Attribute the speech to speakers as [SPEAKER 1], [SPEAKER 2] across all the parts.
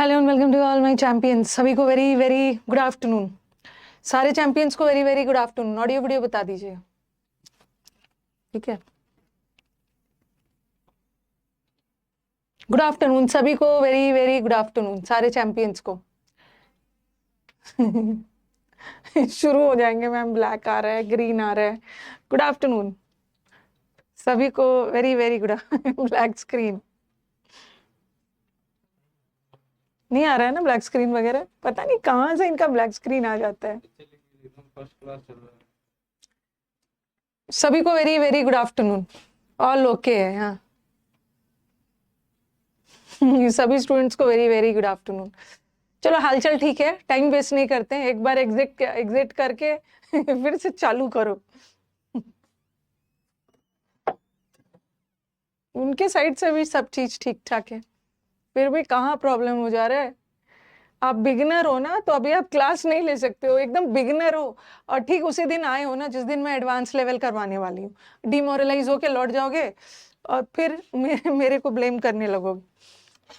[SPEAKER 1] Hello and welcome to all my champions. सभी को very very good afternoon. सारे champions को very very good afternoon. Audio video बता दीजिए, ठीक है। गुड आफ्टरनून सभी को, वेरी वेरी गुड आफ्टरनून सारे चैंपियंस को। शुरू हो जाएंगे मैम। ब्लैक आ रहा है, ग्रीन आ रहा है। गुड आफ्टरनून सभी को, very very good. Black screen नहीं आ रहा है ना, ब्लैक स्क्रीन वगैरह पता नहीं कहाँ से इनका ब्लैक स्क्रीन आ जाता है। सभी को very very good afternoon. All okay है हाँ। सभी स्टूडेंट्स को वेरी वेरी गुड आफ्टरनून। चलो हालचाल ठीक है, टाइम वेस्ट नहीं करते हैं। एक बार एग्जिट करके फिर से चालू करो। उनके साइड से भी सब चीज ठीक ठाक है, फिर भी कहाँ प्रॉब्लम हो जा रहा है। आप बिगिनर हो ना, तो अभी आप क्लास नहीं ले सकते हो, एकदम बिगिनर हो। और ठीक उसी दिन आए हो ना जिस दिन मैं एडवांस लेवल करवाने वाली हूँ। डिमोरलाइज होके लौट जाओगे और फिर मेरे को ब्लेम करने लगोगे।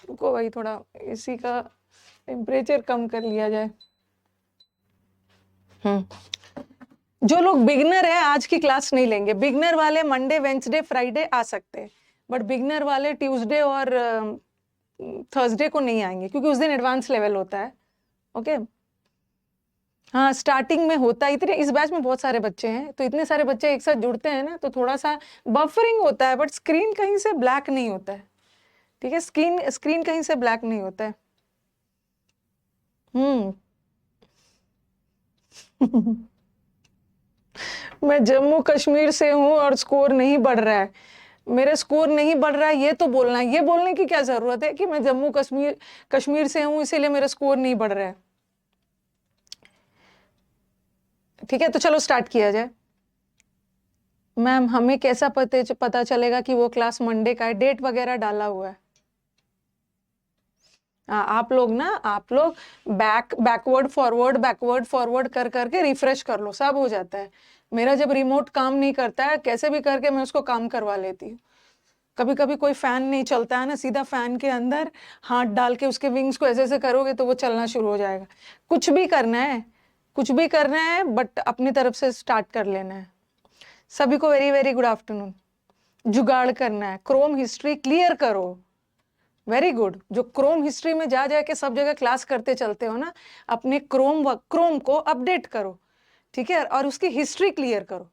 [SPEAKER 1] रुको भाई, थोड़ा इसी का टेम्परेचर कम कर लिया जाए। जो लोग बिगनर है आज की क्लास नहीं लेंगे। बिगनर वाले मंडे वेंसडे फ्राइडे आ सकते हैं, बट बिगनर वाले ट्यूसडे और थर्सडे को नहीं आएंगे क्योंकि उस दिन एडवांस लेवल होता है। ओके हाँ, स्टार्टिंग में होता है। इतने इस बैच में बहुत सारे बच्चे हैं, तो इतने सारे बच्चे एक साथ जुड़ते हैं ना, तो थोड़ा सा बफरिंग होता है, बट स्क्रीन कहीं से ब्लैक नहीं होता है। ठीक है, स्क्रीन कहीं से ब्लैक नहीं होता है। हम्म। मैं जम्मू कश्मीर से हूँ और स्कोर नहीं बढ़ रहा है। मेरे स्कोर नहीं बढ़ रहा है ये तो बोलना है। ये बोलने की क्या जरूरत है कि मैं जम्मू कश्मीर कश्मीर से हूँ इसीलिए मेरा स्कोर नहीं बढ़ रहा है। ठीक है, तो चलो स्टार्ट किया जाए। मैम हमें कैसा पता चलेगा कि वो क्लास मंडे का है? डेट वगैरह डाला हुआ है। आप लोग बैकवर्ड फॉरवर्ड कर करके रिफ्रेश कर लो, सब हो जाता है। मेरा जब रिमोट काम नहीं करता है, कैसे भी करके मैं उसको काम करवा लेती हूँ। कभी कभी कोई फैन नहीं चलता है ना, सीधा फैन के अंदर हाथ डाल के उसके विंग्स को ऐसे ऐसे करोगे तो वो चलना शुरू हो जाएगा। कुछ भी करना है, कुछ भी करना है, बट अपनी तरफ से स्टार्ट कर लेना है। सभी को वेरी वेरी गुड आफ्टरनून। जुगाड़ करना है, क्रोम हिस्ट्री क्लियर करो। Very good. जो क्रोम हिस्ट्री में जा जाके सब जगह क्लास करते चलते हो ना, अपने क्रोम को अपडेट करो। ठीक है, और उसकी हिस्ट्री क्लियर करो।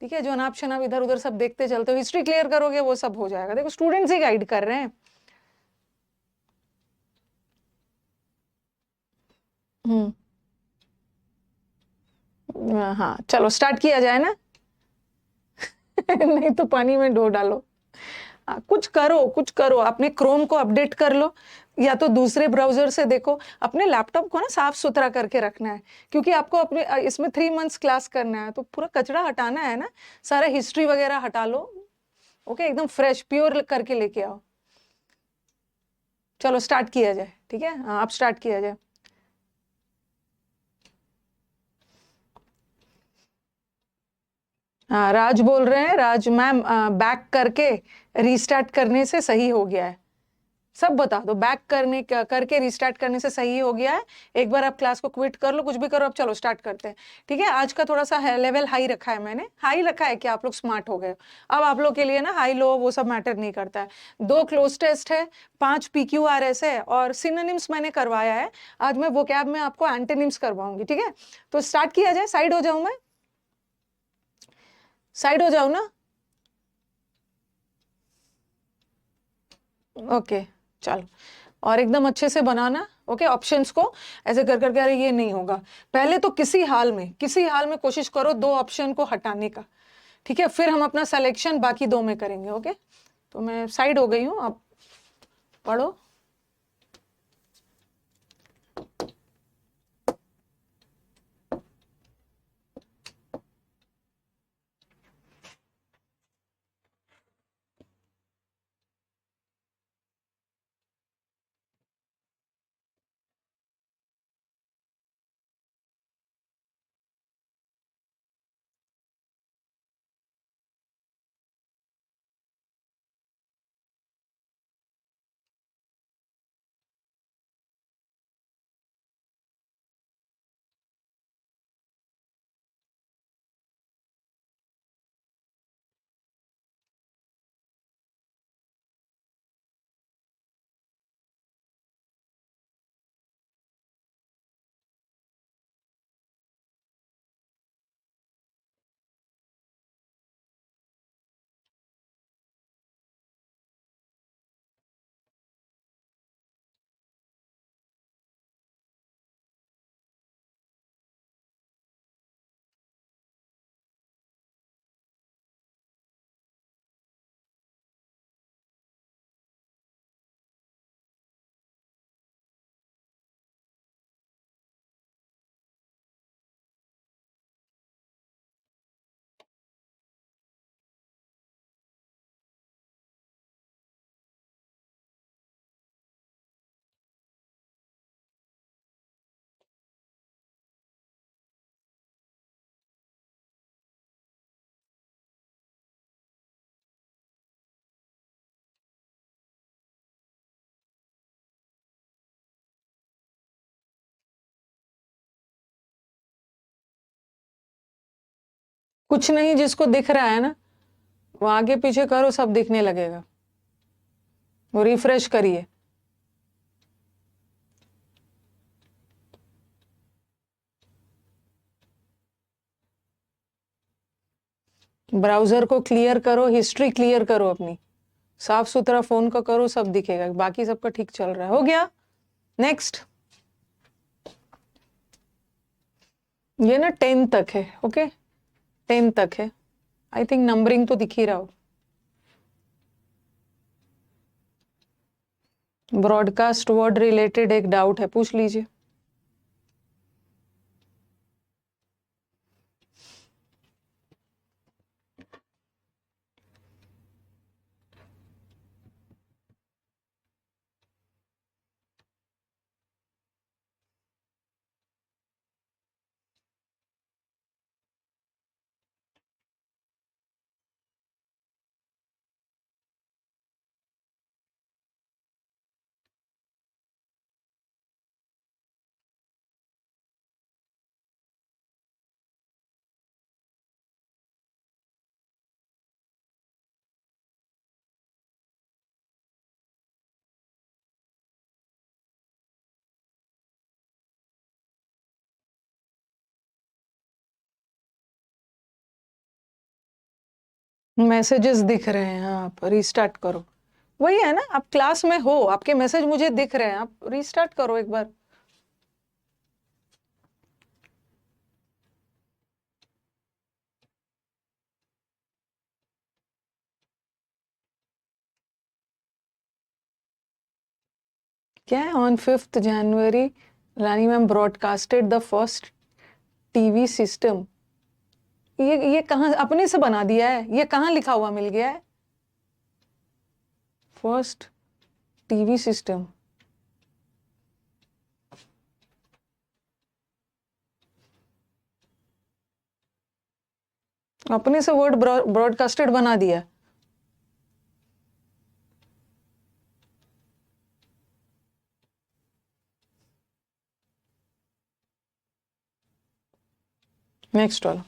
[SPEAKER 1] ठीक है, जो अनाप शनाप इधर उधर सब देखते चलते हो, हिस्ट्री क्लियर करोगे वो सब हो जाएगा। देखो स्टूडेंट्स ही गाइड कर रहे हैं। हम्म। हाँ चलो स्टार्ट किया जाए ना। नहीं तो पानी में डो डालो। कुछ करो, कुछ करो, अपने क्रोम को अपडेट कर लो, या तो दूसरे ब्राउजर से देखो। अपने लैपटॉप को ना साफ सुथरा करके रखना है, क्योंकि आपको अपने इसमें 3 मंथ्स क्लास करना है, तो पूरा कचरा हटाना है ना। सारा हिस्ट्री वगैरह हटा लो। ओके, एकदम फ्रेश प्योर करके लेके आओ। चलो स्टार्ट किया जाए। ठीक है हाँ, अब स्टार्ट किया जाए। हाँ राज बोल रहे हैं। राज मैम, बैक करके रीस्टार्ट करने से सही हो गया है। सब बता दो, करके रिस्टार्ट करने से सही हो गया है। एक बार आप क्लास को क्विट कर लो, कुछ भी करो। अब चलो स्टार्ट करते हैं। ठीक है, आज का थोड़ा सा लेवल हाई रखा है मैंने। हाई रखा है कि आप लोग स्मार्ट हो गए। अब आप लोग के लिए ना हाई लो वो सब मैटर नहीं करता है। 2 क्लोज टेस्ट है, 5 PQRS है, और सिनोनिम्स मैंने करवाया है। आज मैं वोकैब में आपको एंटोनिम्स करवाऊंगी। ठीक है, तो स्टार्ट किया जाए। साइड हो जाऊं मैं? साइड हो जाऊं ना? ओके चलो, और एकदम अच्छे से बनाना। ओके, ऑप्शंस को ऐसे कर करके, अरे ये नहीं होगा। पहले तो किसी हाल में कोशिश करो 2 ऑप्शन को हटाने का। ठीक है, फिर हम अपना सिलेक्शन बाकी 2 में करेंगे। ओके, तो मैं साइड हो गई हूँ, अब पढ़ो। कुछ नहीं, जिसको दिख रहा है ना वो आगे पीछे करो, सब दिखने लगेगा। वो रिफ्रेश करिए। ब्राउजर को क्लियर करो, हिस्ट्री क्लियर करो अपनी, साफ सुथरा फोन का करो, सब दिखेगा। बाकी सबका ठीक चल रहा है। हो गया। नेक्स्ट। ये ना 10 तक है। ओके, 10 तक है। आई थिंक नंबरिंग तो दिख ही रहा हो। ब्रॉडकास्ट वर्ड रिलेटेड एक डाउट है, पूछ लीजिए। मैसेजेस दिख रहे हैं, आप रीस्टार्ट करो। वही है ना, आप क्लास में हो, आपके मैसेज मुझे दिख रहे हैं, आप रीस्टार्ट करो एक बार। क्या है? On 5th January Rani ma'am broadcasted the first TV system. ये कहाँ अपने से बना दिया है? ये कहाँ लिखा हुआ मिल गया है? First TV system. अपने से वर्ड ब्रॉडकास्टेड बना दिया। नेक्स्ट वाला।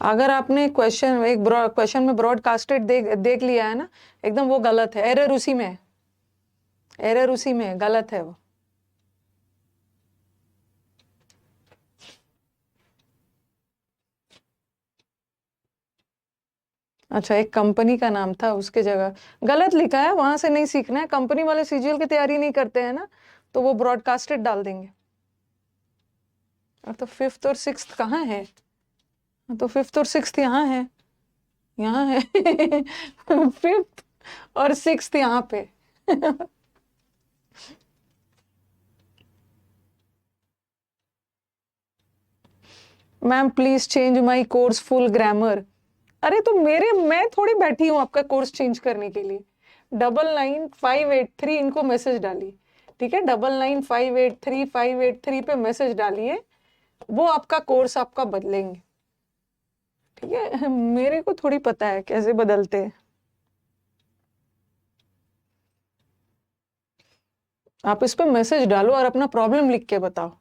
[SPEAKER 1] अगर आपने क्वेश्चन एक क्वेश्चन में ब्रॉडकास्टेड देख लिया है ना, एकदम वो गलत है। एरर उसी में है, एरर उसी में है, गलत है वो। अच्छा, एक कंपनी का नाम था, उसके जगह गलत लिखा है, वहां से नहीं सीखना है। कंपनी वाले सीजीएल की तैयारी नहीं करते हैं ना, तो वो ब्रॉडकास्टेड डाल देंगे। और तो 5th और 6th कहाँ है? तो 5th और 6th यहाँ है, यहाँ है। 5th और 6th यहाँ पे। Ma'am please change my course full grammar. अरे तो मैं थोड़ी बैठी हूँ आपका कोर्स चेंज करने के लिए। 99,583 इनको मैसेज डालिए। ठीक है, 99,583 पे मैसेज डालिए, वो आपका कोर्स आपका बदलेंगे। ठीक है, मेरे को थोड़ी पता है कैसे बदलते हैं। आप इस पे मैसेज डालो और अपना प्रॉब्लम लिख के बताओ।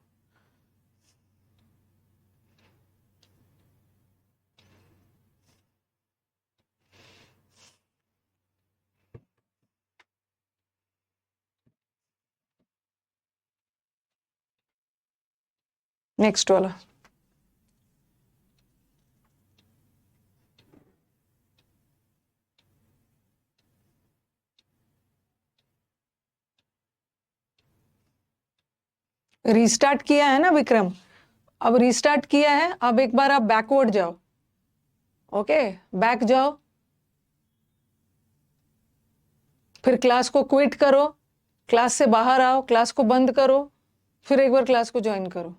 [SPEAKER 1] नेक्स्ट वाला। रीस्टार्ट किया है ना विक्रम? अब रीस्टार्ट किया है, अब एक बार आप बैकवर्ड जाओ। ओके, बैक जाओ, फिर क्लास को क्विट करो, क्लास से बाहर आओ, क्लास को बंद करो, फिर एक बार क्लास को ज्वाइन करो।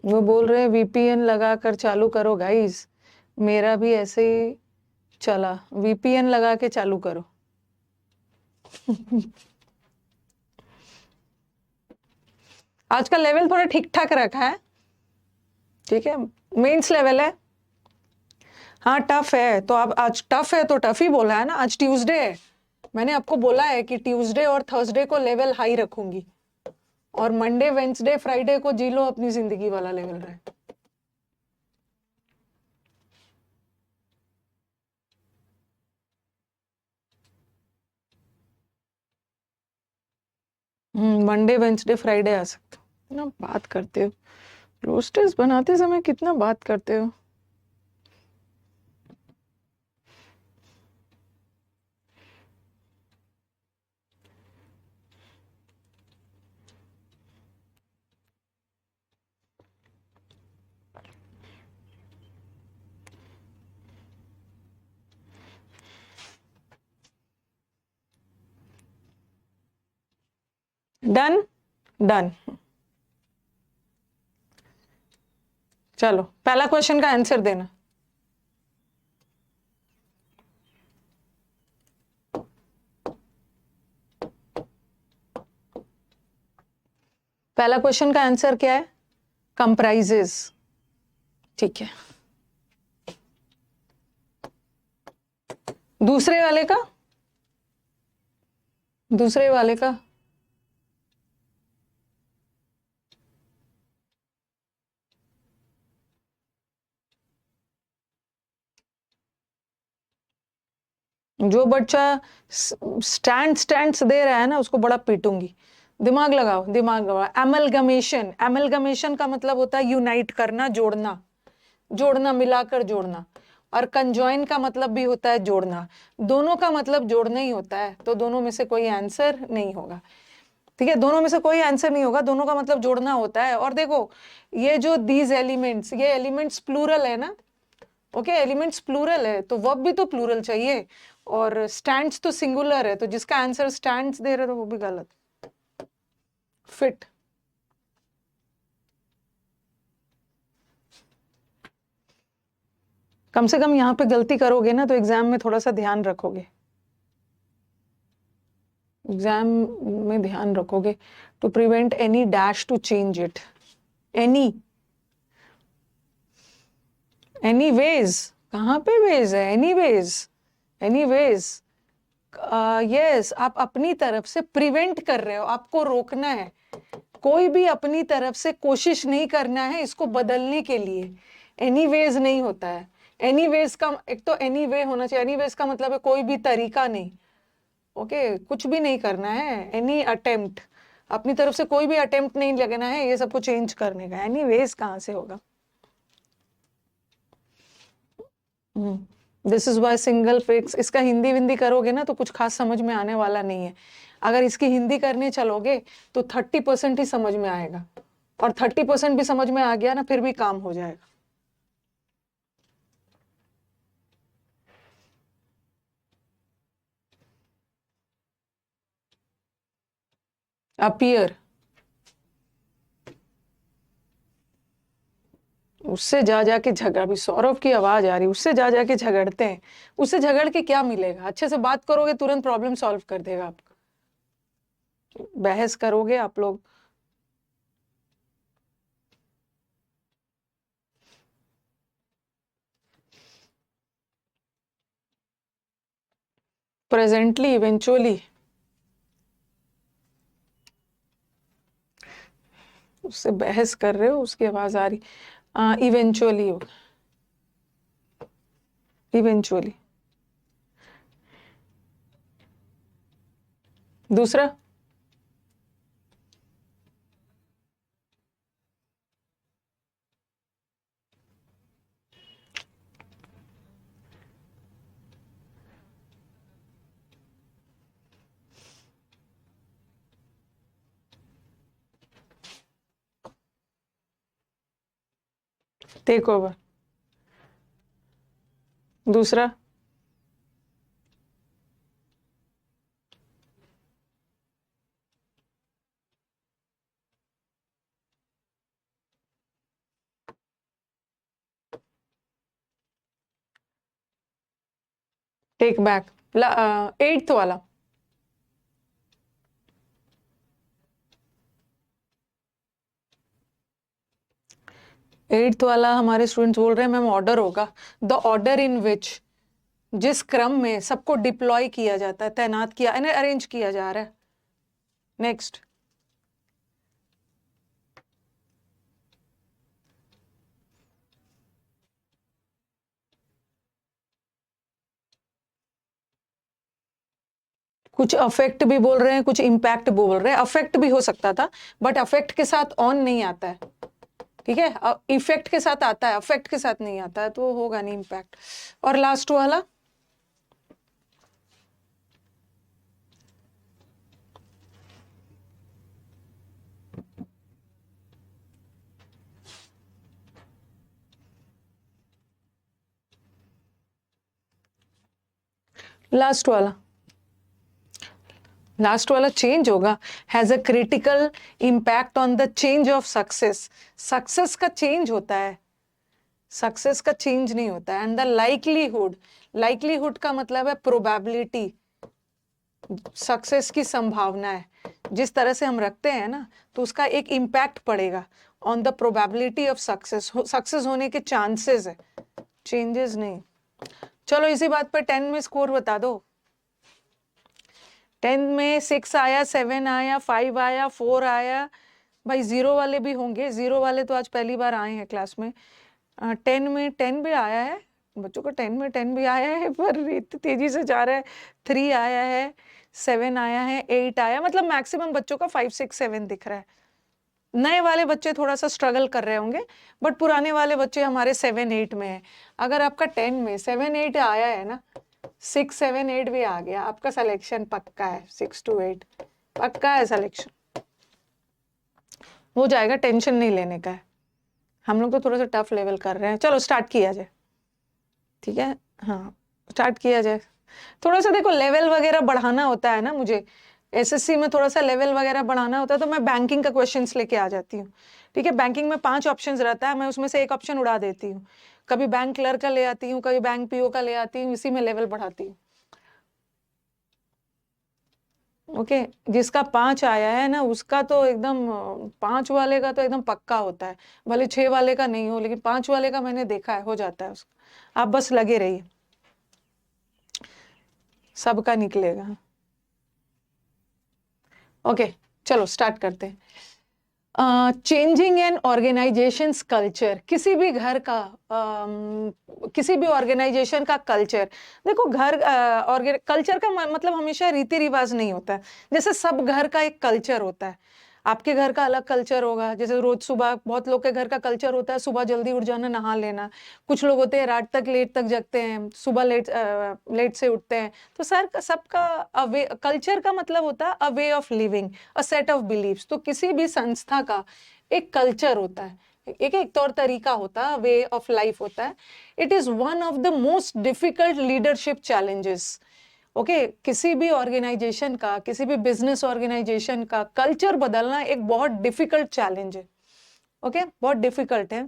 [SPEAKER 1] वो बोल रहे हैं वीपीएन लगा कर चालू करो गाइस, मेरा भी ऐसे ही चला, वीपीएन लगा के चालू करो। आज का लेवल थोड़ा ठीक ठाक रखा है, ठीक है, मेंस लेवल है। हाँ टफ है, तो अब आज टफ है तो टफ ही बोला है ना, आज ट्यूसडे है, मैंने आपको बोला है कि ट्यूसडे और थर्सडे को लेवल हाई रखूंगी, और मंडे वेंसडे फ्राइडे को जी लो अपनी जिंदगी वाला लेवल रहे। मंडे वेंसडे फ्राइडे आ सकते हो। कितना बात करते हो, रोस्टर्स बनाते समय कितना बात करते हो। डन डन, चलो पहला क्वेश्चन का आंसर देना। पहला क्वेश्चन का आंसर क्या है? कंप्राइजेस, ठीक है। दूसरे वाले का, दूसरे वाले का जो बच्चा स्टैंड्स दे रहा है ना उसको बड़ा पीटूंगी। दिमाग लगाओ, दिमाग लगाओ। एमलगमेशन, एमलगमेशन का मतलब होता है यूनाइट करना, जोड़ना, जोड़ना, मिलाकर जोड़ना। और कंजॉइन का मतलब भी होता है जोड़ना। दोनों का मतलब जोड़ना ही होता है, तो दोनों में से कोई आंसर नहीं होगा, ठीक है, दोनों में से कोई आंसर नहीं होगा, दोनों का मतलब जोड़ना होता है। और देखो ये जो दीज एलिमेंट्स, ये एलिमेंट्स प्लूरल है ना, ओके, एलिमेंट्स प्लूरल है तो वर्ब भी तो प्लूरल चाहिए, और स्टैंड्स तो सिंगुलर है, तो जिसका आंसर स्टैंड्स दे रहे तो वो भी गलत। फिट, कम से कम यहां पे गलती करोगे ना तो एग्जाम में थोड़ा सा ध्यान रखोगे, एग्जाम में ध्यान रखोगे, to prevent any dash to change it, any, anyways, कहाँ पे वेज है, एनीवेज, एनीवेज, यस, आप अपनी तरफ से प्रिवेंट कर रहे हो, आपको रोकना है, कोई भी अपनी तरफ से कोशिश नहीं करना है इसको बदलने के लिए। एनीवेज नहीं होता है, एनीवेज का एक तो एनीवे होना चाहिए, एनीवेज का मतलब है कोई भी तरीका नहीं, ओके, कुछ भी नहीं करना है, एनी अटेम्प्ट, अपनी तरफ से कोई भी अटेम्प्ट नहीं लगना है ये सबको चेंज करने का, एनीवेज कहाँ से होगा। This is why single fix, इसका हिंदी विंदी करोगे ना तो कुछ खास समझ में आने वाला नहीं है। अगर इसकी हिंदी करने चलोगे तो 30% ही समझ में आएगा, और 30% भी समझ में आ गया ना फिर भी काम हो जाएगा। अपीयर, उससे जा जाके झगड़ा, भी सौरभ की आवाज आ रही, उससे जा जाके झगड़ते हैं, उससे झगड़ के क्या मिलेगा, अच्छे से बात करोगे तुरंत प्रॉब्लम सॉल्व कर देगा आपका, बहस करोगे आप लोग। प्रेजेंटली, इवेंचुअली, उससे बहस कर रहे हो उसकी आवाज आ रही, इवेंचुअली होगा, इवेंचुअली। दूसरा, टेक ओवर। दूसरा, टेक बैक 8th वाला। एट्थ वाला हमारे स्टूडेंट्स बोल रहे हैं मैम ऑर्डर होगा, द ऑर्डर इन विच, जिस क्रम में सबको डिप्लॉय किया जाता है, तैनात किया, इन्हें अरेंज किया जा रहा है। नेक्स्ट, कुछ अफेक्ट भी बोल रहे हैं, कुछ इम्पैक्ट बोल रहे हैं। अफेक्ट भी हो सकता था, बट अफेक्ट के साथ ऑन नहीं आता है, ठीक है, इफेक्ट के साथ आता है, अफेक्ट के साथ नहीं आता है, तो होगा नहीं इम्पैक्ट। और लास्ट वाला, लास्ट वाला, लास्ट वाला चेंज होगा, has a critical impact on the change of success. Success का चेंज होता है, सक्सेस का चेंज नहीं होता है। एंड द लाइकलीहुड, लाइकलीहुड का मतलब है प्रोबेबिलिटी, सक्सेस की संभावना है, जिस तरह से हम रखते हैं ना, तो उसका एक इम्पैक्ट पड़ेगा on the probability of success, success होने के चांसेस है, चेंजेस नहीं। चलो इसी बात पर 10 में स्कोर बता दो। 10 में 6 आया, 7 आया, 5 आया, 4 आया, भाई 0 वाले भी होंगे, 0 वाले तो आज पहली बार आए हैं क्लास में। 10 में 10 भी आया है, बच्चों को 10 में 10 भी आया है, पर इतनी तेजी से जा रहा है। 3 आया है, 7 आया है, 8 आया, मतलब मैक्सिमम बच्चों का 5, 6, 7 दिख रहा है। नए वाले बच्चे थोड़ा सा स्ट्रगल कर रहे होंगे, बट पुराने वाले बच्चे हमारे 7, 8 में है। अगर आपका 10 में 7, 8 आया है ना, 6, 7, 8 भी आ गया, आपका सिलेक्शन पक्का है। 6 to 8 पक्का है, सिलेक्शन हो जाएगा, टेंशन नहीं लेने का है। हम लोग तो थोड़ा सा टफ लेवल कर रहे हैं। चलो स्टार्ट किया जाए, ठीक है, हाँ स्टार्ट किया जाए। थोड़ा सा देखो लेवल वगैरह बढ़ाना होता है ना, मुझे एसएससी में थोड़ा सा लेवल वगैरह बढ़ाना होता है, तो मैं बैंकिंग का क्वेश्चंस लेके आ जाती हूँ, ठीक है। बैंकिंग में 5 ऑप्शंस रहता है, मैं उसमें से एक ऑप्शन उड़ा देती हूँ, कभी बैंक क्लर्क का ले आती हूँ, कभी बैंक पीओ का ले आती हूँ, इसी में लेवल बढ़ाती हूँ। ओके, जिसका 5 आया है ना, उसका तो एकदम 5 वाले का तो एकदम पक्का होता है, भले 6 वाले का नहीं हो, लेकिन 5 वाले का मैंने देखा है, हो जाता है उसका। आप बस लगे रहिए, सबका निकलेगा। ओके, चलो स्टार्ट करते हैं। चेंजिंग एन ऑर्गेनाइजेशंस कल्चर, किसी भी घर का किसी भी ऑर्गेनाइजेशन का कल्चर। देखो घर कल्चर का मतलब हमेशा रीति रिवाज नहीं होता है। जैसे सब घर का एक कल्चर होता है, आपके घर का अलग कल्चर होगा। जैसे रोज सुबह बहुत लोग के घर का कल्चर होता है सुबह जल्दी उठ जाना, नहा लेना। कुछ लोग होते हैं रात तक लेट तक जगते हैं, सुबह लेट से उठते हैं। तो सर सबका अवे कल्चर का मतलब होता है a way of living, a set of beliefs. तो किसी भी संस्था का एक कल्चर होता है, एक तौर तरीका होता है, वे ऑफ लाइफ होता है। It is one of the most difficult leadership challenges. Okay, किसी भी ऑर्गेनाइजेशन का, किसी भी बिजनेस ऑर्गेनाइजेशन का कल्चर बदलना एक बहुत डिफिकल्ट चैलेंज है। ओके, बहुत डिफिकल्ट है।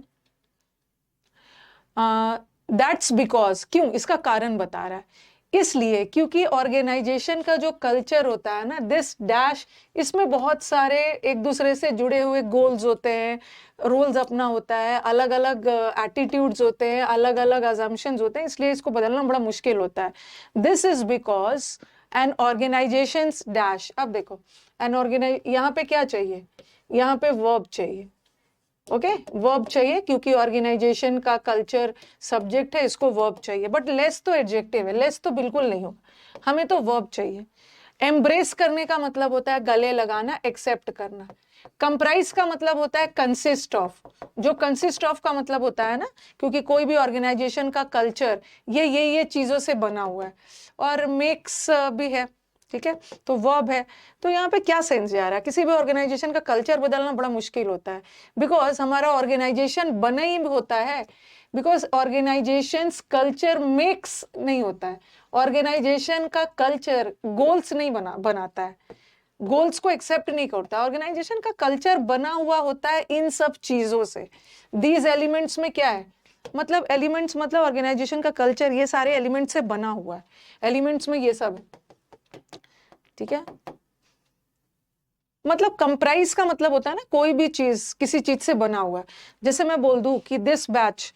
[SPEAKER 1] दैट्स बिकॉज, क्यों, इसका कारण बता रहा है, इसलिए क्योंकि ऑर्गेनाइजेशन का जो कल्चर होता है ना, दिस डैश, इसमें बहुत सारे एक दूसरे से जुड़े हुए गोल्स होते हैं, रोल्स अपना होता है, अलग अलग एटीट्यूड्स होते हैं, अलग अलग अजम्पशंस होते हैं, इसलिए इसको बदलना बड़ा मुश्किल होता है। This is because an organization dash. अब देखो एन यहाँ पे क्या चाहिए, यहाँ पे वर्ब चाहिए। ओके, वर्ब चाहिए, क्योंकि ऑर्गेनाइजेशन का कल्चर सब्जेक्ट है, इसको वर्ब चाहिए। बट लेस तो एडजेक्टिव है, लेस तो बिल्कुल नहीं होगा, हमें तो वर्ब चाहिए। एम्ब्रेस करने का मतलब होता है गले लगाना, एक्सेप्ट करना। कंप्राइज का मतलब होता है कंसिस्ट ऑफ। जो कंसिस्ट ऑफ का मतलब होता है ना, क्योंकि कोई भी ऑर्गेनाइजेशन का कल्चर ये चीजों से बना हुआ है। और मेक्स भी है, ठीक है, तो वर्ब है। तो यहाँ पे क्या सेंस जा रहा है, किसी भी ऑर्गेनाइजेशन का कल्चर बदलना बड़ा मुश्किल होता है, बिकॉज हमारा ऑर्गेनाइजेशन बना ही होता है, बिकॉज ऑर्गेनाइजेशन कल्चर मेक्स नहीं होता है। ऑर्गेनाइजेशन का कल्चर गोल्स नहीं बनाता है, गोल्स को एक्सेप्ट नहीं करता। ऑर्गेनाइजेशन का कल्चर बना हुआ होता है इन सब चीजों से। दीज एलिमेंट्स में क्या है, मतलब एलिमेंट्स मतलब ऑर्गेनाइजेशन का कल्चर, ये सारे एलिमेंट्स से बना हुआ है, एलिमेंट्स में ये सब है, ठीक है। मतलब कंप्राइज का मतलब होता है ना कोई भी चीज किसी चीज से बना हुआ है। जैसे मैं बोल दूं कि this batch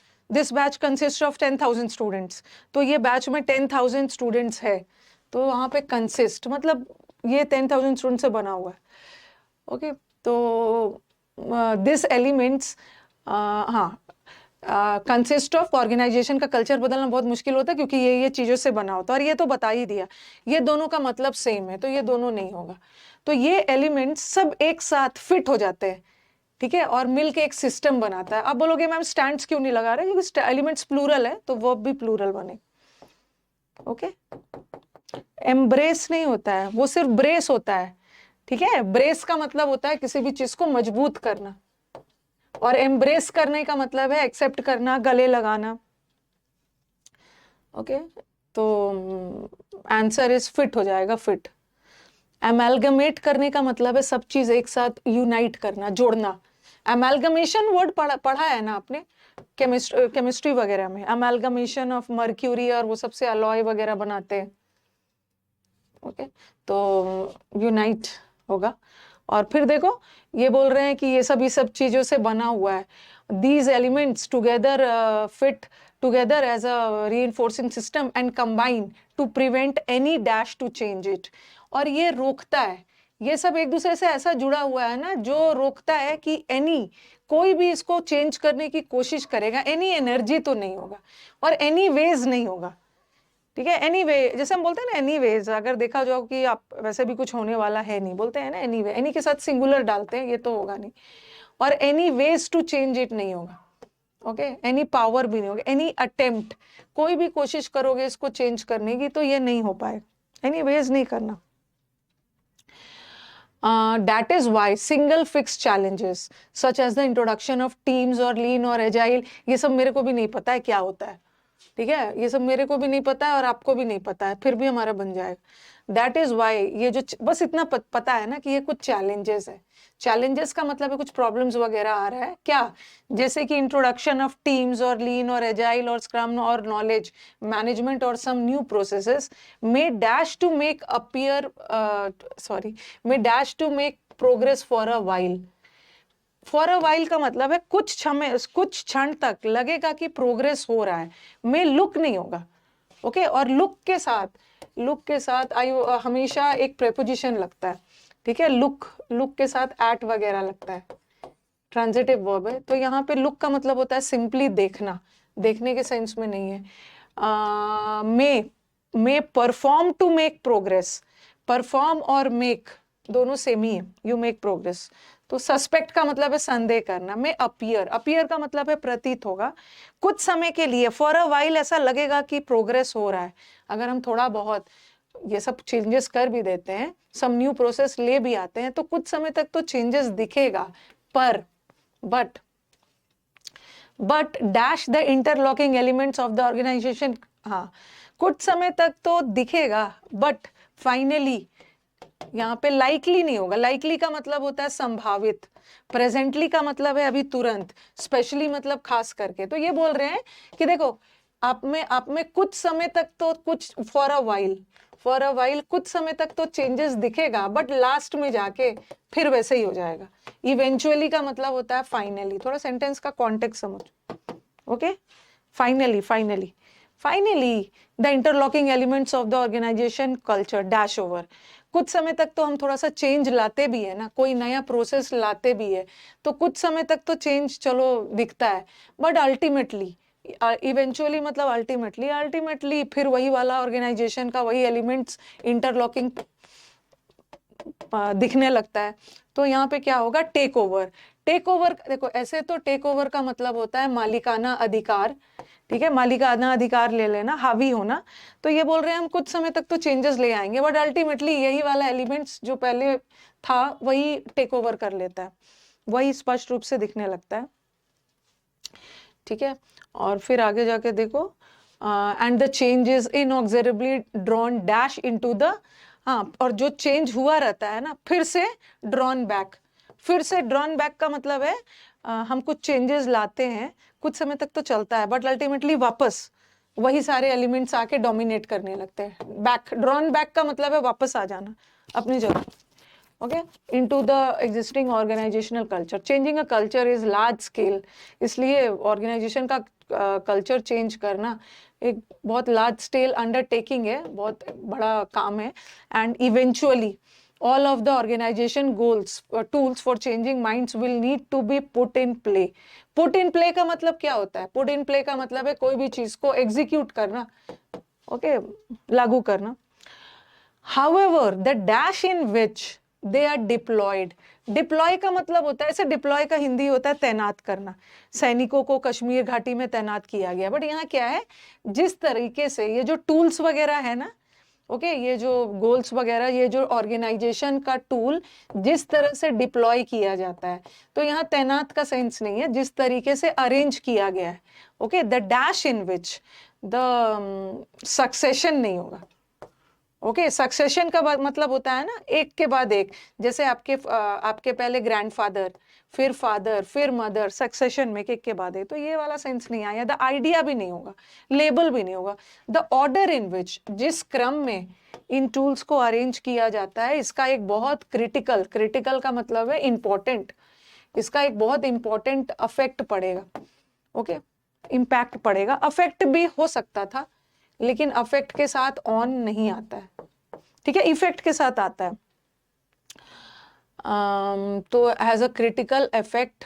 [SPEAKER 1] consist of 10,000 students, तो ये बैच में 10,000 स्टूडेंट्स है, तो वहां पे कंसिस्ट मतलब ये 10,000 स्टूडेंट से बना हुआ है। ओके, तो दिस एलिमेंट्स, हाँ, कंसिस्ट ऑफ, ऑर्गेनाइजेशन का कल्चर बदलना बहुत मुश्किल होता है क्योंकि ये चीजों से बना होता है, और ये तो बता ही दिया, ये दोनों का मतलब सेम है, तो ये दोनों नहीं होगा। तो ये एलिमेंट्स सब एक साथ फिट हो जाते हैं, ठीक है, और मिलके एक सिस्टम बनाता है। आप बोलोगे मैम स्टैंड्स क्यों नहीं लगा रहे, क्योंकि एलिमेंट्स प्लूरल है तो वर्ब भी प्लूरल बने। ओके, एम्ब्रेस नहीं होता है, वो सिर्फ ब्रेस होता है, ठीक है। ब्रेस का मतलब होता है किसी भी चीज को मजबूत करना, और एम्ब्रेस करने का मतलब है एक्सेप्ट करना, गले लगाना। ओके, तो आंसर इज फिट हो जाएगा, फिट। एमैल्गमेट करने का मतलब है सब चीज एक साथ यूनाइट करना, जोड़ना। एमैल्गमेशन वर्ड पढ़ा है ना आपने केमिस्ट्री वगैरह में, एमैल्गमेशन ऑफ मर्क्यूरी और वो सबसे अलॉय वगैरह बनाते हैं। ओके, तो यूनाइट होगा। और फिर देखो ये बोल रहे हैं कि ये सब चीजों से बना हुआ है, these elements together fit together as a reinforcing system and combine to prevent any dash to change it. और ये रोकता है, ये सब एक दूसरे से ऐसा जुड़ा हुआ है ना जो रोकता है कि एनी, कोई भी इसको चेंज करने की कोशिश करेगा, एनी एनर्जी तो नहीं होगा और एनी वेज नहीं होगा, ठीक है। एनीवे जैसे हम बोलते हैं ना, एनीवेज, अगर देखा जाओ कि आप वैसे भी कुछ होने वाला है नहीं, बोलते हैं ना एनीवे, एनी के साथ सिंगुलर डालते हैं, ये तो होगा नहीं। और any ways to change it नहीं होगा, ओके, एनी पावर भी नहीं होगा, एनी अटेम्प्ट, कोई भी कोशिश करोगे इसको चेंज करने की तो ये नहीं हो पाएगा, एनी वेज नहीं करना। That is why single fixed challenges such as the introduction of teams or lean or agile, ये सब मेरे को भी नहीं पता है क्या होता है, ठीक है, ये सब मेरे को भी नहीं पता है और आपको भी नहीं पता है, फिर भी हमारा बन जाएगा। दैट इज वाई ये जो बस इतना पता है ना कि ये कुछ चैलेंजेस है। चैलेंजेस का मतलब है कुछ प्रॉब्लम्स वगैरह आ रहा है क्या, जैसे कि इंट्रोडक्शन ऑफ टीम्स और लीन और एजाइल और स्क्रम और नॉलेज मैनेजमेंट और some new processes may dash to make appear may dash to make progress for a while. For a while का मतलब है कुछ क्षण तक लगेगा कि प्रोग्रेस हो रहा है, में लुक नहीं होगा, ओके। और लुक के साथ हमेशा एक प्रेपोजिशन लगता है, ठीक है, लुक के साथ एट वगैरह लगता है, ट्रांजिटिव वर्ब है। तो यहाँ पे लुक का मतलब होता है सिंपली देखना, देखने के सेंस में नहीं है। May perform to make progress, perform और मेक दोनों सेम ही है, यू मेक प्रोग्रेस। तो सस्पेक्ट का मतलब है संदेह करना, में अपीयर का मतलब है प्रतीत होगा, कुछ समय के लिए, फॉर अ वाइल ऐसा लगेगा कि प्रोग्रेस हो रहा है। अगर हम थोड़ा बहुत ये सब चेंजेस कर भी देते हैं, सम न्यू प्रोसेस ले भी आते हैं, तो कुछ समय तक तो चेंजेस दिखेगा, पर but dash the interlocking elements of the organization, हाँ, कुछ समय तक तो दिखेगा, बट फाइनली यहाँ पे लाइकली नहीं होगा। लाइकली का मतलब होता है संभावित, प्रेजेंटली का मतलब है अभी तुरंत, स्पेशली मतलब खास करके। तो ये बोल रहे हैं कि देखो आप में कुछ समय तक तो कुछ, फॉर अ वाइल कुछ समय तक तो चेंजेस दिखेगा, बट लास्ट में जाके फिर वैसे ही हो जाएगा। इवेंचुअली का मतलब होता है फाइनली। थोड़ा सेंटेंस का कॉन्टेक्स्ट समझ, okay. Finally the interlocking elements of the organization culture dash over. कुछ समय तक तो हम थोड़ा सा चेंज लाते भी है ना, कोई नया प्रोसेस लाते भी है, तो कुछ समय तक तो चेंज चलो दिखता है, बट अल्टीमेटली, इवेंचुअली मतलब अल्टीमेटली फिर वही वाला ऑर्गेनाइजेशन का वही एलिमेंट्स इंटरलॉकिंग दिखने लगता है। तो यहाँ पे क्या होगा, टेक ओवर। देखो ऐसे तो टेक ओवर का मतलब होता है मालिकाना अधिकार, ठीक है, मालिकाना अधिकार ले लेना, हावी होना। तो ये बोल रहे हैं हम कुछ समय तक तो चेंजेस ले आएंगे, बट अल्टीमेटली यही वाला एलिमेंट्स जो पहले था वही टेक ओवर कर लेता है, वही स्पष्ट रूप से दिखने लगता है, ठीक है। और फिर आगे जाके देखो, and the change is inexorably drawn dash into the, हाँ, और जो चेंज हुआ रहता है ना फिर से ड्रॉन बैक, का मतलब है हम कुछ चेंजेस लाते हैं, कुछ समय तक तो चलता है, बट अल्टीमेटली वापस वही सारे एलिमेंट्स आके डोमिनेट करने लगते हैं। बैक, ड्रॉन बैक का मतलब है वापस आ जाना अपनी जगह। Okay, into the existing organizational culture. Changing a culture is large scale, इसलिए ऑर्गेनाइजेशन का कल्चर चेंज करना एक बहुत लार्ज स्केल अंडरटेकिंग है, बहुत बड़ा काम है। And eventually all of the organization goals tools for changing minds will need to be put in play. put in play का मतलब क्या होता है? put in play का मतलब है कोई भी चीज को एग्जीक्यूट करना, ओके, लागू करना। however the dash in which they are deployed, deploy का मतलब होता है, ऐसे डिप्लॉय का हिंदी होता है तैनात करना, सैनिकों को कश्मीर घाटी में तैनात किया गया। बट यहाँ क्या है, जिस तरीके से ये जो टूल्स वगैरह है ना, ओके, ये जो गोल्स वगैरह, ये जो ऑर्गेनाइजेशन का टूल जिस तरह से डिप्लॉय किया जाता है, तो यहाँ तैनात का सेंस नहीं है, जिस तरीके से अरेंज किया गया है। Okay, the dash in which the succession नहीं होगा। ओके, सक्सेशन का मतलब होता है ना एक के बाद एक, जैसे आपके पहले ग्रैंडफादर, फिर फादर, फिर मदर, सक्सेशन में एक के बाद एक, तो ये वाला सेंस नहीं आया। द आइडिया भी नहीं होगा, लेबल भी नहीं होगा। द ऑर्डर इन विच, जिस क्रम में इन टूल्स को अरेंज किया जाता है, इसका एक बहुत क्रिटिकल, क्रिटिकल का मतलब है इंपॉर्टेंट, इसका एक बहुत इंपॉर्टेंट अफेक्ट पड़ेगा। ओके, इम्पैक्ट पड़ेगा, अफेक्ट भी हो सकता था, लेकिन अफेक्ट के साथ ऑन नहीं आता है, ठीक है, इफेक्ट के साथ आता है। तो has a critical effect.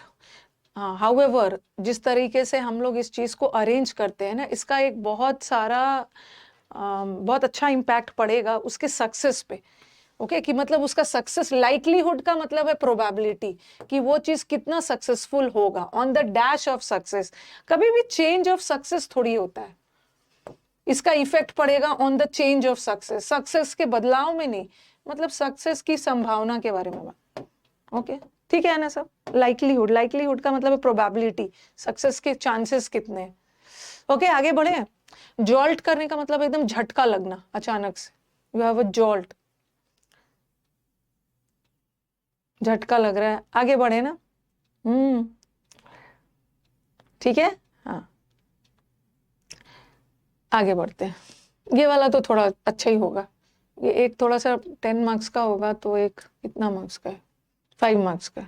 [SPEAKER 1] However, जिस तरीके से हम लोग इस चीज को अरेंज करते हैं ना, इसका एक बहुत सारा बहुत अच्छा इम्पैक्ट पड़ेगा उसके सक्सेस पे। ओके, कि मतलब उसका सक्सेस, लाइकलीहुड का मतलब है प्रोबेबिलिटी, कि वो चीज कितना सक्सेसफुल होगा on the dash of success. कभी भी चेंज ऑफ सक्सेस थोड़ी होता है, इसका इफेक्ट पड़ेगा on the change of success, success के बदलाव में नहीं, मतलब सक्सेस की संभावना के बारे में बात। ओके, ठीक है ना सब। लाइकलीहुड, लाइकलीहुड का मतलब है प्रोबेबिलिटी, सक्सेस के चांसेस कितने हैं। ओके, आगे बढ़े। जॉल्ट करने का मतलब एकदम झटका लगना अचानक से, यू हैव अ जॉल्ट, झटका लग रहा है। आगे बढ़े ना, ठीक है, हाँ, आगे बढ़ते हैं। ये वाला तो थोड़ा अच्छा ही होगा, ये एक थोड़ा सा 10 मार्क्स का होगा, तो एक कितना मार्क्स का है, 5 मार्क्स का।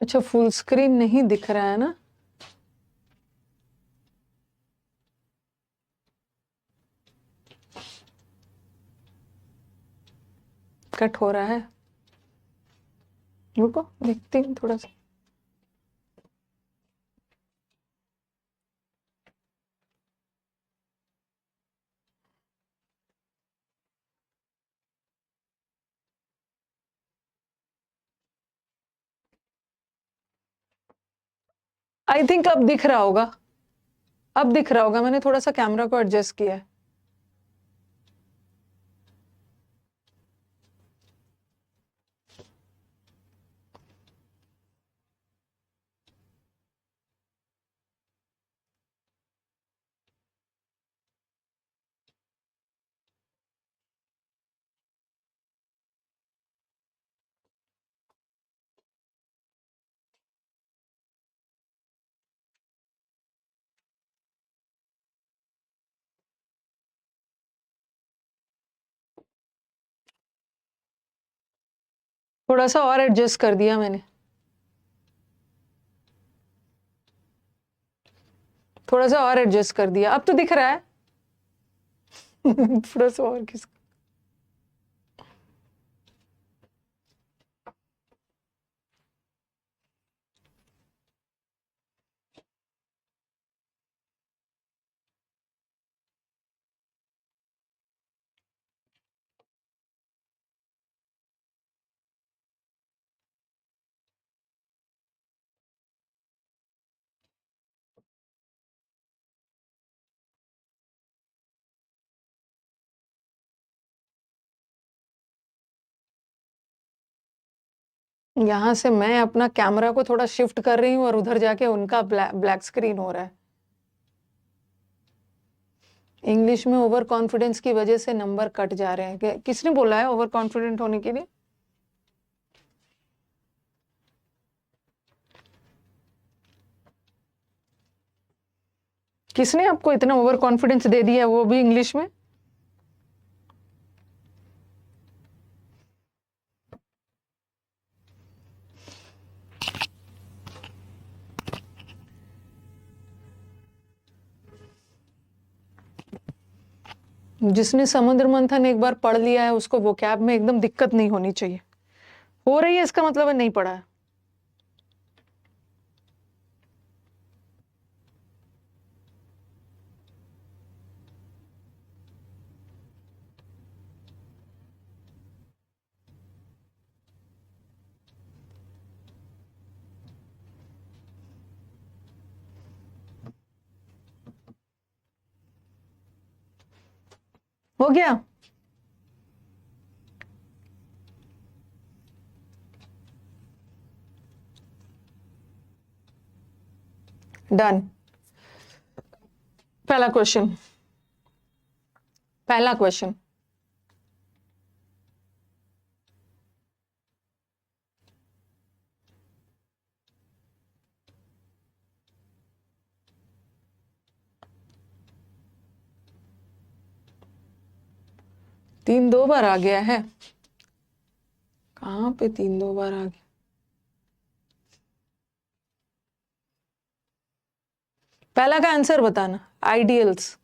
[SPEAKER 1] अच्छा, फुल स्क्रीन नहीं दिख रहा है ना, कट हो रहा है, रुको देखती हूँ थोड़ा सा। आई थिंक अब दिख रहा होगा, अब दिख रहा होगा, मैंने थोड़ा सा कैमरा को एडजस्ट किया है। थोड़ा सा और एडजस्ट कर दिया मैंने, थोड़ा सा और एडजस्ट कर दिया, अब तो दिख रहा है। थोड़ा सा और किस, यहाँ से मैं अपना कैमरा को थोड़ा शिफ्ट कर रही हूँ और उधर जाके उनका ब्लैक स्क्रीन हो रहा है। इंग्लिश में ओवर कॉन्फिडेंस की वजह से नंबर कट जा रहे हैं। किसने बोला है ओवर कॉन्फिडेंट होने के लिए? किसने आपको इतना ओवर कॉन्फिडेंस दे दिया, वो भी इंग्लिश में? जिसने समुद्र मंथन एक बार पढ़ लिया है उसको वोकैब में एकदम दिक्कत नहीं होनी चाहिए। हो रही है इसका मतलब है नहीं पढ़ा है। हो गया? डन। पहला क्वेश्चन, पहला क्वेश्चन, तीन दो बार आ गया है। कहाँ पे तीन दो बार आ गया? पहला का आंसर बताना, आइडियल्स।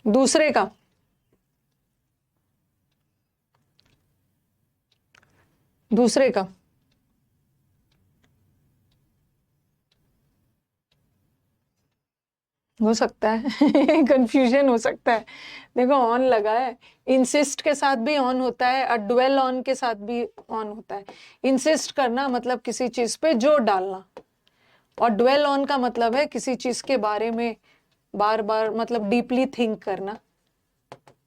[SPEAKER 1] दूसरे का, दूसरे का हो सकता है। कंफ्यूजन हो सकता है। देखो ऑन लगा है, इंसिस्ट के साथ भी ऑन होता है और ड्वेल ऑन के साथ भी ऑन होता है। इंसिस्ट करना मतलब किसी चीज पे जोर डालना, और ड्वेल ऑन का मतलब है किसी चीज के बारे में बार बार मतलब डीपली थिंक करना,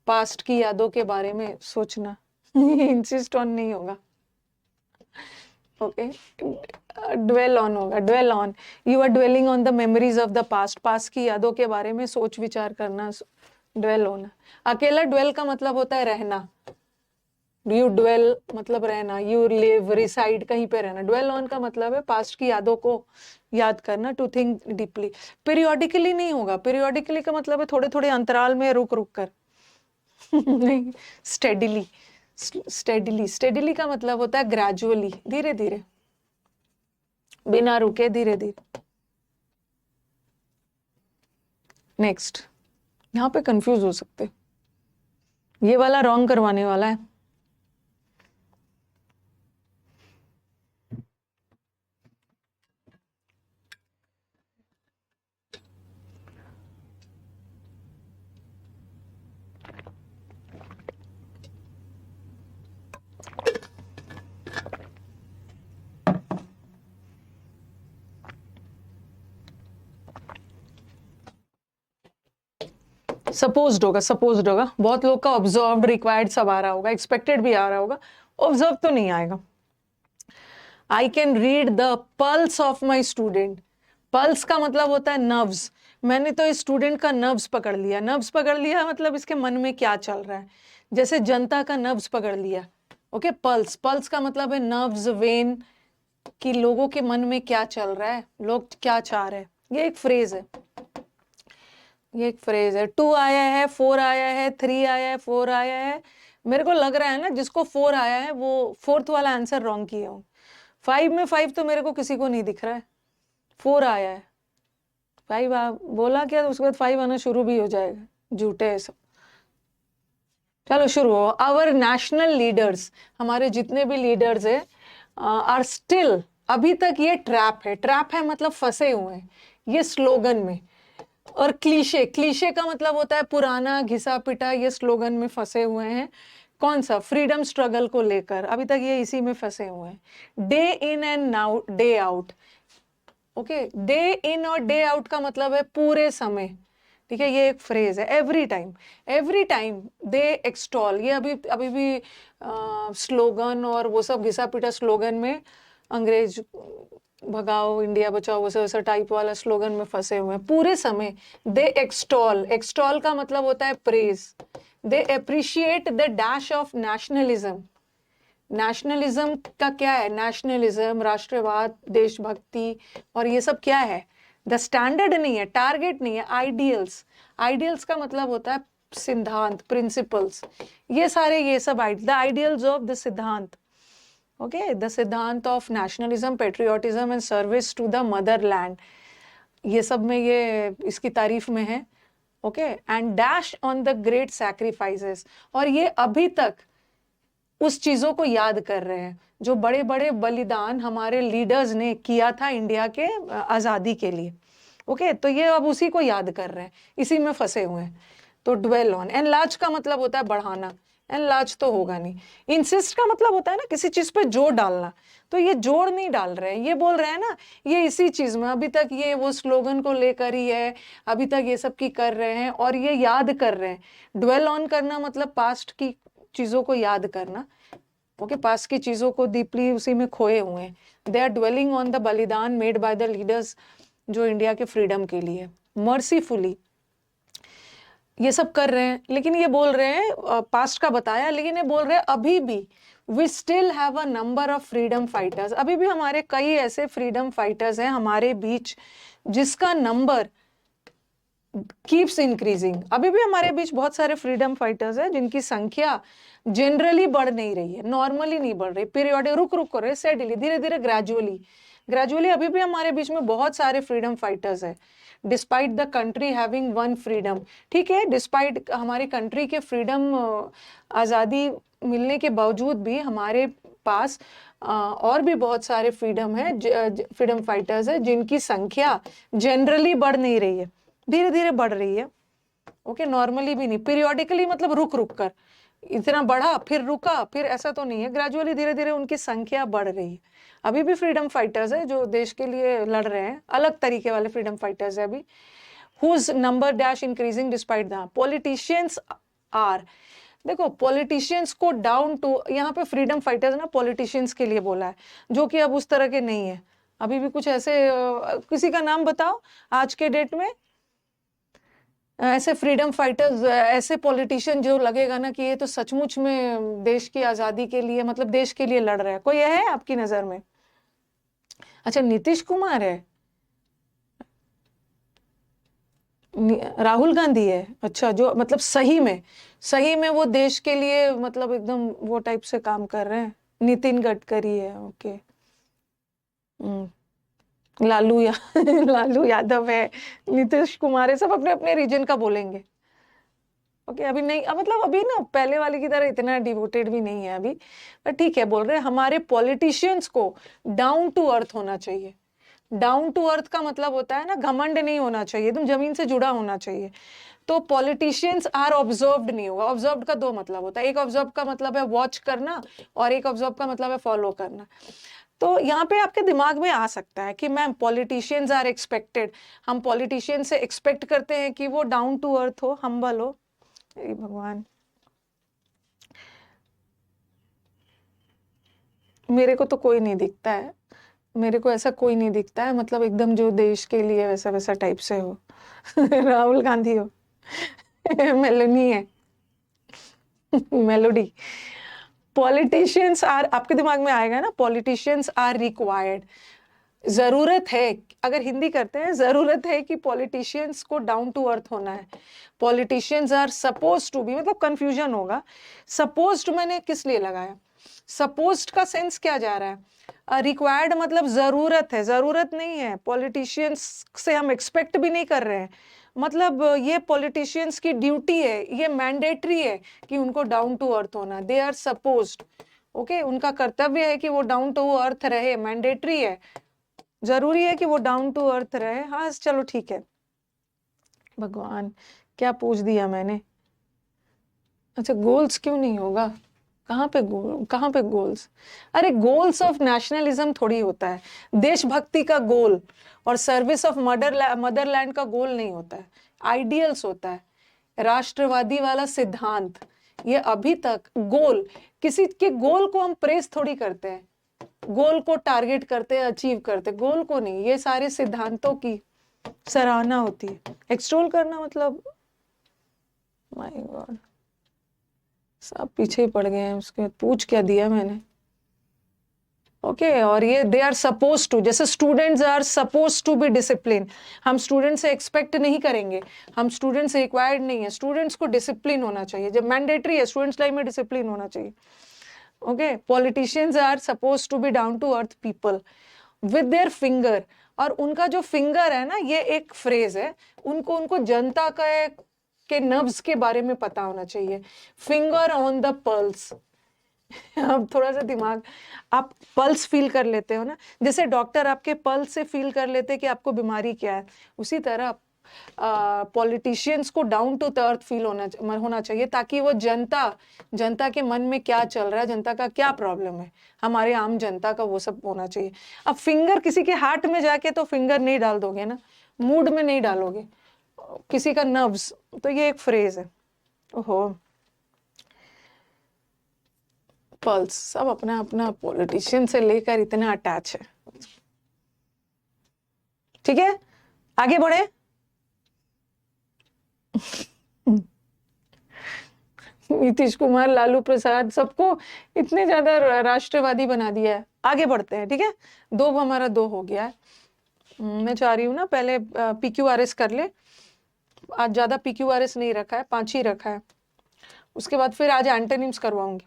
[SPEAKER 1] पास्ट की यादों के बारे में सोचना। इंसिस्ट ऑन नहीं होगा। ओके, ड्वेल ऑन होगा। Dwell on, you are dwelling on the memories of the past, past की यादों के बारे में सोच विचार करना, ड्वेल होना। अकेला ड्वेल का मतलब होता है रहना, यू ड्वेल मतलब रहना, यू लिव रिसाइड कहीं पे रहना। ड्वेल ऑन का मतलब है पास्ट की यादों को याद करना, टू थिंक डीपली। पीरियोडिकली नहीं होगा, पीरियोडिकली का मतलब है थोड़े थोड़े अंतराल में रुक रुक कर। नहीं, स्टेडिली। स्टेडिली, स्टेडिली का मतलब होता है ग्रेजुअली, धीरे धीरे, बिना रुके, धीरे धीरे। नेक्स्ट, यहाँ पे कंफ्यूज हो सकते, ये वाला रॉन्ग करवाने वाला है। सपोज्ड होगा, सपोज्ड होगा। बहुत लोग का ऑब्जर्व्ड, रिक्वायर्ड सब आ रहा होगा, एक्सपेक्टेड भी आ रहा होगा, ऑब्जर्व तो नहीं आएगा। I can read the pulse of my student. Pulse का मतलब होता है नर्व्स। मैंने तो इस स्टूडेंट का नर्व्स पकड़ लिया। नर्व्स पकड़ लिया मतलब इसके मन में क्या चल रहा है, जैसे जनता का नर्व्स पकड़ लिया। ओके, पल्स, पल्स का मतलब है नर्व्स, वेन, कि लोगों के मन में क्या चल रहा है, लोग क्या चाह रहे हैं। ये एक फ्रेज है, ये एक फ्रेज है। 2 आया है, 4 आया है, 3 आया है, 4 आया है, मेरे को लग रहा है ना जिसको 4 आया है वो 4th वाला आंसर रॉन्ग किया हूँ। 5 में 5 तो मेरे को किसी को नहीं दिख रहा है, 4 आया है। 5 बोला क्या तो उसके बाद 5 आना शुरू भी हो जाएगा, झूठे है सब। चलो शुरू हो। आवर नेशनल लीडर्स, हमारे जितने भी लीडर्स है आर स्टिल, अभी तक ये ट्रैप है। ट्रैप है मतलब फंसे हुए हैं ये स्लोगन में। और क्लीशे, क्लीशे का मतलब होता है पुराना घिसा पिटा, ये स्लोगन में फंसे हुए हैं। कौन सा? फ्रीडम स्ट्रगल को लेकर अभी तक ये इसी में फंसे हुए हैं। Day in and now day out. Okay, day in और डे आउट का मतलब है पूरे समय। ठीक है, ये एक फ्रेज है। एवरी टाइम दे एक्सटॉल, ये अभी अभी भी स्लोगन और वो सब घिसा पिटा स्लोगन में, अंग्रेज भगाओ इंडिया बचाओ वैसा वैसा टाइप वाला स्लोगन में फंसे हुए हैं पूरे समय। दे एक्सटॉल, एक्सटॉल का मतलब होता है praise. They appreciate the dash of nationalism. Nationalism का क्या है? नेशनलिज्म, राष्ट्रवाद, देशभक्ति, और ये सब क्या है? द स्टैंडर्ड नहीं है, टारगेट नहीं है, आइडियल्स। आइडियल्स का मतलब होता है सिद्धांत, प्रिंसिपल्स। ये सारे ये सब द आइडियल्स ऑफ द सिद्धांत। ओके, द सिद्धांत of nationalism, patriotism and service to the motherland, ये सब में ये इसकी तारीफ में है। Okay, and dash on the great sacrifices, और ये अभी तक उस चीजों को याद कर रहे हैं जो बड़े बड़े बलिदान हमारे लीडर्स ने किया था इंडिया के आजादी के लिए। ओके, तो ये अब उसी को याद कर रहे हैं, इसी में फंसे हुए हैं। तो ड्वेल ऑन। एनलार्ज का मतलब होता है बढ़ाना, एनलार्ज तो होगा नहीं। इंसिस्ट का मतलब होता है ना किसी चीज पे जोर डालना, तो ये जोर नहीं डाल रहे हैं, ये बोल रहे हैं ना ये इसी चीज में अभी तक ये वो स्लोगन को लेकर ही है, अभी तक ये सब की कर रहे हैं और ये याद कर रहे हैं। ड्वेल ऑन करना मतलब पास्ट की चीजों को याद करना। ओके, पास्ट की चीजों को डीपली उसी में खोए हुए हैं। They are dwelling on the बलिदान मेड बाय द लीडर्स जो इंडिया के फ्रीडम के लिए मर्सीफुली ये सब कर रहे हैं। लेकिन ये बोल रहे हैं पास्ट का बताया, लेकिन ये बोल रहे हैं अभी भी we still have a number of freedom fighters, अभी भी हमारे कई ऐसे फ्रीडम फाइटर्स हैं हमारे बीच जिसका नंबर कीप्स इंक्रीजिंग। अभी भी हमारे बीच बहुत सारे फ्रीडम फाइटर्स हैं जिनकी संख्या जनरली बढ़ नहीं रही है, नॉर्मली नहीं बढ़ रही, पीरियोडिक रुक रुक कर स्टेडीली, धीरे धीरे, ग्रेजुअली ग्रेजुअली अभी भी हमारे बीच में बहुत सारे फ्रीडम फाइटर्स हैं। Despite the country having one freedom, ठीक है, डिस्पाइट हमारी कंट्री के फ्रीडम, आज़ादी मिलने के बावजूद भी हमारे पास और भी बहुत सारे फ्रीडम है, फ्रीडम फाइटर्स है जिनकी संख्या जनरली बढ़ नहीं रही है, धीरे धीरे बढ़ रही है। ओके, नॉर्मली भी नहीं, पीरियोडिकली मतलब रुक रुक कर, इतना बढ़ा फिर रुका फिर, ऐसा तो नहीं है, ग्रेजुअली धीरे धीरे उनकी संख्या बढ़ रही है। अभी भी फ्रीडम फाइटर्स है जो देश के लिए लड़ रहे हैं, अलग तरीके वाले फ्रीडम फाइटर्स है अभी। Whose number dash increasing despite the politicians are, देखो पॉलिटिशियंस को डाउन टू, यहाँ पे फ्रीडम फाइटर्स ना पॉलिटिशियंस के लिए बोला है जो कि अब उस तरह के नहीं है। अभी भी कुछ ऐसे किसी का नाम बताओ आज के डेट में ऐसे फ्रीडम फाइटर्स, ऐसे पॉलिटिशियन जो लगेगा ना कि ये तो सचमुच में देश की आजादी के लिए, मतलब देश के लिए लड़ रहा है, कोई है आपकी नजर में? अच्छा, नीतीश कुमार है, राहुल गांधी है, अच्छा, जो मतलब सही में वो देश के लिए मतलब एकदम वो टाइप से काम कर रहे हैं। नितिन गडकरी है, ओके, लालू या लालू यादव है, नीतीश कुमार है, सब अपने अपने रीजन का बोलेंगे। ओके, अभी नहीं, मतलब अभी ना पहले वाले की तरह इतना डिवोटेड भी नहीं है अभी, पर ठीक है, बोल रहे हैं हमारे पॉलिटिशियंस को डाउन टू अर्थ होना चाहिए। डाउन टू अर्थ का मतलब होता है ना घमंड नहीं होना चाहिए, तुम जमीन से जुड़ा होना चाहिए। तो पॉलिटिशियंस आर ऑब्जर्व्ड नहीं होगा। ऑब्जर्व्ड का दो मतलब होता है, एक ऑब्जर्व का मतलब है वॉच करना और एक ऑब्जर्व का मतलब है फॉलो करना। तो यहाँ पे आपके दिमाग में आ सकता है कि मैम पॉलिटिशियंस आर एक्सपेक्टेड, हम पॉलिटिशियन से एक्सपेक्ट करते हैं कि वो डाउन टू अर्थ हो, हम्बल हो। भगवान, मेरे को तो कोई नहीं दिखता है, मेरे को ऐसा कोई नहीं दिखता है, मतलब एकदम जो देश के लिए वैसा वैसा टाइप से हो। राहुल गांधी हो, मेलोनी है, मेलोडी। पॉलिटिशियंस आर, आपके दिमाग में आएगा ना, पॉलिटिशियंस आर रिक्वायर्ड, जरूरत है, अगर हिंदी करते हैं, जरूरत है कि पॉलिटिशियंस को डाउन टू अर्थ होना है। Politicians are suppose to be, मतलब कंफ्यूजन होगा। सपोज्ड मैंने किस लिए लगाया? सपोज्ड का सेंस क्या जा रहा है? रिक्वायर्ड मतलब जरूरत है, जरूरत नहीं है। पॉलिटिशियंस से हम एक्सपेक्ट भी नहीं कर रहे हैं, मतलब ये पॉलिटिशियंस की ड्यूटी है, ये मैंडेटरी है कि उनको डाउन टू अर्थ होना। दे आर सपोज्ड, ओके, उनका कर्तव्य है कि वो डाउन टू अर्थ रहे, मैंडेटरी है, जरूरी है कि वो डाउन टू अर्थ रहे। हाँ चलो ठीक है। भगवान, क्या पूछ दिया मैंने? अच्छा, गोल्स क्यों नहीं होगा? कहाँ पे गोल, कहाँ पे गोल्स? अरे गोल्स ऑफ नेशनलिज्म थोड़ी होता है, देशभक्ति का गोल और सर्विस ऑफ मदरलैंड का गोल नहीं होता है, आइडियल्स होता है, राष्ट्रवादी वाला सिद्धांत। ये अभी तक गोल, किसी के गोल को हम प्रेस थोड़ी करते हैं, गोल को टारगेट करते हैं, अचीव करते, गोल को नहीं। ये सारे सिद्धांतों की सराहना होती है, एक्सटोल करना मतलब, माय गॉड, सब पीछे ही पड़ गए हैं। उसके बाद पूछ क्या दिया मैंने? ओके और ये दे आर सपोज टू, जैसे students are suppose to be discipline, हम स्टूडेंट से एक्सपेक्ट नहीं करेंगे, हम स्टूडेंट से रिक्वायर्ड नहीं है, स्टूडेंट्स को डिसिप्लिन होना चाहिए, जब मैंडेटरी है स्टूडेंट्स लाइफ में डिसिप्लिन होना चाहिए। Okay, politicians are suppose to be down to earth people with their finger, और उनका जो फिंगर है ना, ये एक फ्रेज है, उनको उनको जनता के नर्व्स के बारे में पता होना चाहिए। Finger on the pulse. अब थोड़ा सा दिमाग, आप पल्स फील कर लेते हो ना, जैसे डॉक्टर आपके पल्स से फील कर लेते हैं कि आपको बीमारी क्या है, उसी तरह पॉलिटिशियंस को डाउन टू अर्थ फील होना चाहिए, ताकि वो जनता के मन में क्या चल रहा है, जनता का क्या प्रॉब्लम है, हमारे आम जनता का, वो सब होना चाहिए। अब फिंगर किसी के हार्ट में जाके तो फिंगर नहीं डाल दोगे ना, मूड में नहीं डालोगे, किसी का नर्व्स, तो ये एक फ्रेज है। ओहो, पल्स, सब अपना अपना पॉलिटिशियन से लेकर इतना अटैच है। ठीक है, आगे बढ़े। नीतीश कुमार, लालू प्रसाद, सबको इतने ज्यादा राष्ट्रवादी बना दिया है। आगे बढ़ते हैं, ठीक है, दो हमारा दो हो गया है। मैं चाह रही हूँ ना पहले PQRS कर ले, आज ज्यादा PQRS नहीं रखा है, 5 ही रखा है, उसके बाद फिर आज एंटोनिम्स करवाऊंगी।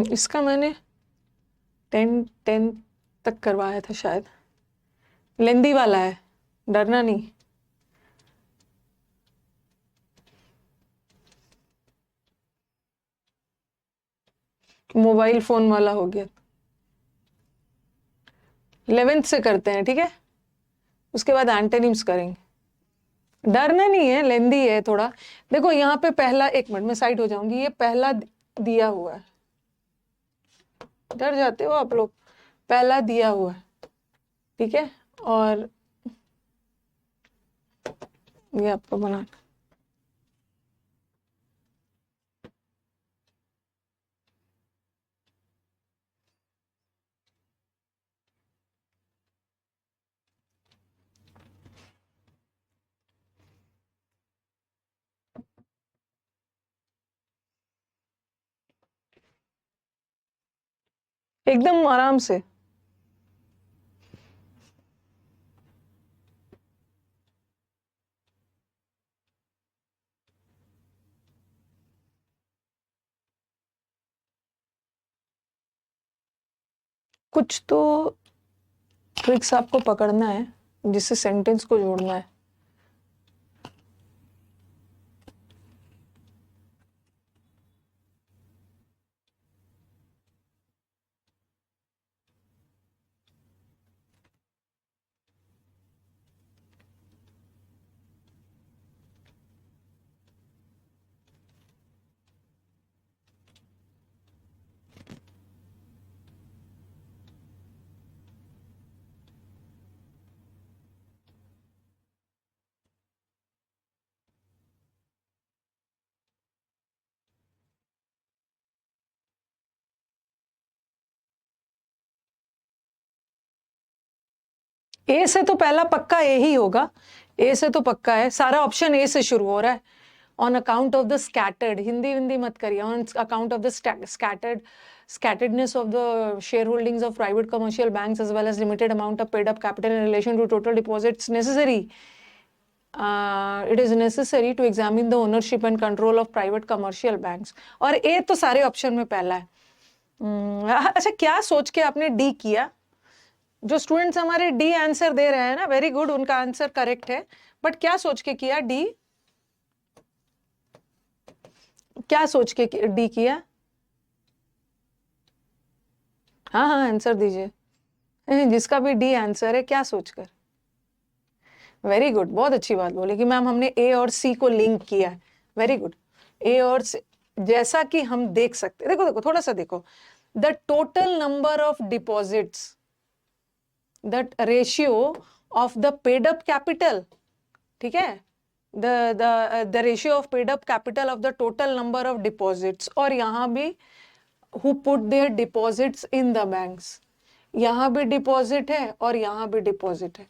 [SPEAKER 1] इसका मैंने 10 तक करवाया था शायद, लेंदी वाला है, डरना नहीं। मोबाइल फोन वाला हो गया, 11th से करते हैं, ठीक है, उसके बाद एंटोनिम्स करेंगे। डरना नहीं है, लेंदी है थोड़ा। देखो यहाँ पे पहला, एक मिनट में साइड हो जाऊंगी, ये पहला दिया हुआ है, डर जाते हो आप लोग, पहला दिया हुआ है, ठीक है, और ये आपको बना, एकदम आराम से। कुछ तो ट्रिक्स आपको पकड़ना है, जिससे सेंटेंस को जोड़ना है। ए से तो पहला पक्का ए ही होगा, ए से तो पक्का है, सारा ऑप्शन ए से शुरू हो रहा है। On account of the scattered, Hindi Hindi मत करिए, on account of the scatteredness of the shareholdings of private commercial banks as well as limited amount of paid up capital in relation to total deposits necessary. It is necessary to examine the ownership and control of private commercial banks. और ए तो सारे option में पहला है। अच्छा, क्या सोच के आपने डी किया? जो स्टूडेंट्स हमारे डी आंसर दे रहे हैं ना, वेरी गुड, उनका आंसर करेक्ट है, बट क्या सोच के किया डी? क्या सोच के डी किया? हाँ हाँ, आंसर दीजिए। जिसका भी डी आंसर है, क्या सोचकर? वेरी गुड, बहुत अच्छी बात बोली कि मैम हमने ए और सी को लिंक किया है। वेरी गुड, ए और सी, जैसा कि हम देख सकते, देखो देखो थोड़ा सा देखो, the total number of deposits, the ratio of the paid up capital, ठीक है, the ratio of paid up capital of the total number of deposits, और यहाँ भी who put their deposits in the banks, यहाँ भी deposit है और यहाँ भी डिपॉजिट है।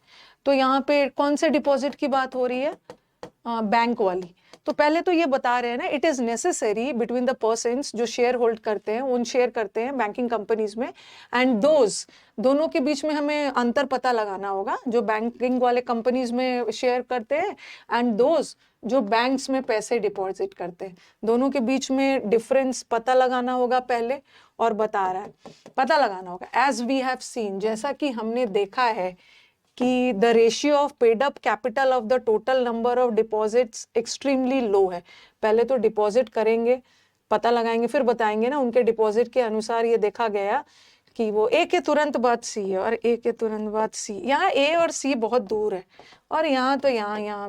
[SPEAKER 1] तो यहाँ पे कौन से डिपॉजिट की बात हो रही है? बैंक वाली। तो पहले तो ये बता रहे हैं ना, it is necessary between the persons जो शेयर होल्ड करते हैं, उन शेयर करते हैं बैंकिंग कंपनीज में, एंड दोज, दोनों के बीच में हमें अंतर पता लगाना होगा, जो बैंकिंग वाले कंपनीज में शेयर करते हैं एंड दोज जो बैंक्स में पैसे डिपॉजिट करते हैं, दोनों के बीच में डिफरेंस पता लगाना होगा पहले, और बता रहा है पता लगाना होगा। एज वी हैव सीन, जैसा कि हमने देखा है कि the ratio of paid up capital of the total number of deposits extremely low है। पहले तो डिपॉजिट करेंगे, पता लगाएंगे, फिर बताएंगे ना, उनके डिपॉजिट के अनुसार ये देखा गया कि वो ए के तुरंत बाद सी है और ए के तुरंत बाद सी, यहाँ ए और सी बहुत दूर है, और यहाँ तो यहाँ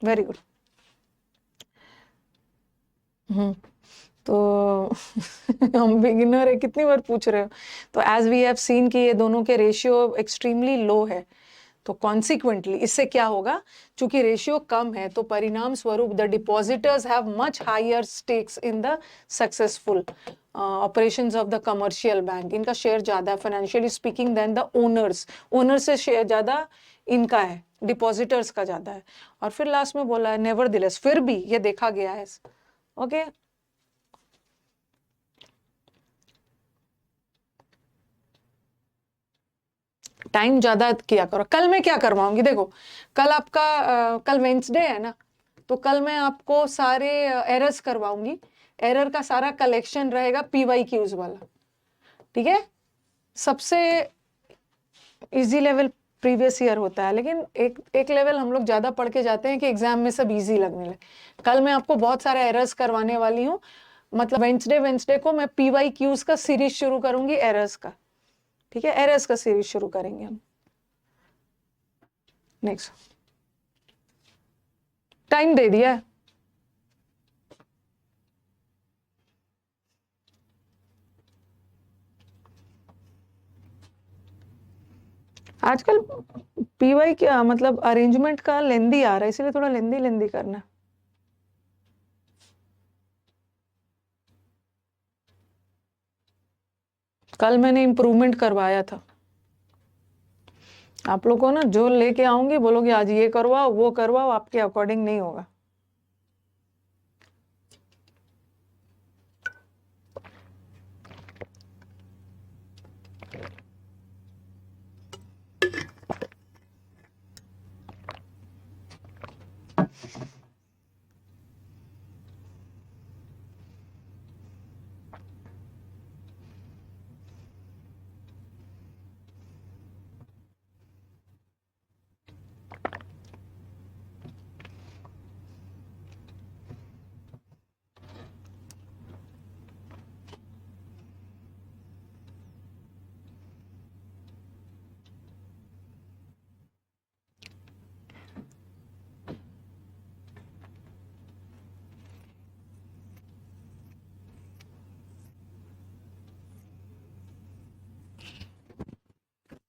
[SPEAKER 1] वेरी गुड। तो हम बिगिनर है, कितनी बार पूछ रहे हो? तो एज वी हैव सीन कि ये दोनों के रेशियो एक्सट्रीमली लो है, तो कॉन्सिक्वेंटली इससे क्या होगा, चूंकि रेशियो कम है तो परिणाम स्वरूप the depositors have much higher stakes in the successful operations of the commercial bank. इनका शेयर ज्यादा है financially speaking than the owners, owner से शेयर ज्यादा इनका है, डिपॉजिटर्स का ज्यादा है। और फिर लास्ट में बोला है नेवरदिलेस, फिर भी ये देखा गया है। ओके, टाइम ज्यादा किया करो। कल मैं क्या करवाऊंगी, देखो कल आपका कल वेंसडे है ना, तो कल मैं आपको सारे एरर्स करवाऊंगी, एरर का सारा कलेक्शन रहेगा PYQs वाला, ठीक है। सबसे इजी लेवल प्रीवियस ईयर होता है, लेकिन एक लेवल हम लोग ज्यादा पढ़ के जाते हैं कि एग्जाम में सब इजी लगने लगे। कल मैं आपको बहुत सारे एरर्स करवाने वाली हूँ, मतलब वेंसडे को मैं PYQs का सीरीज शुरू करूंगी एरर्स का, ठीक है, एरर्स का सीरीज शुरू करेंगे हम। नेक्स्ट, टाइम दे दिया है। आजकल PY क्या मतलब अरेंजमेंट का लेंदी आ रहा है, इसलिए थोड़ा लेंदी करना। कल मैंने इम्प्रूवमेंट करवाया था, आप लोग को ना जो लेके आऊंगी बोलोगे आज ये करवाओ वो करवाओ, आपके अकॉर्डिंग नहीं होगा।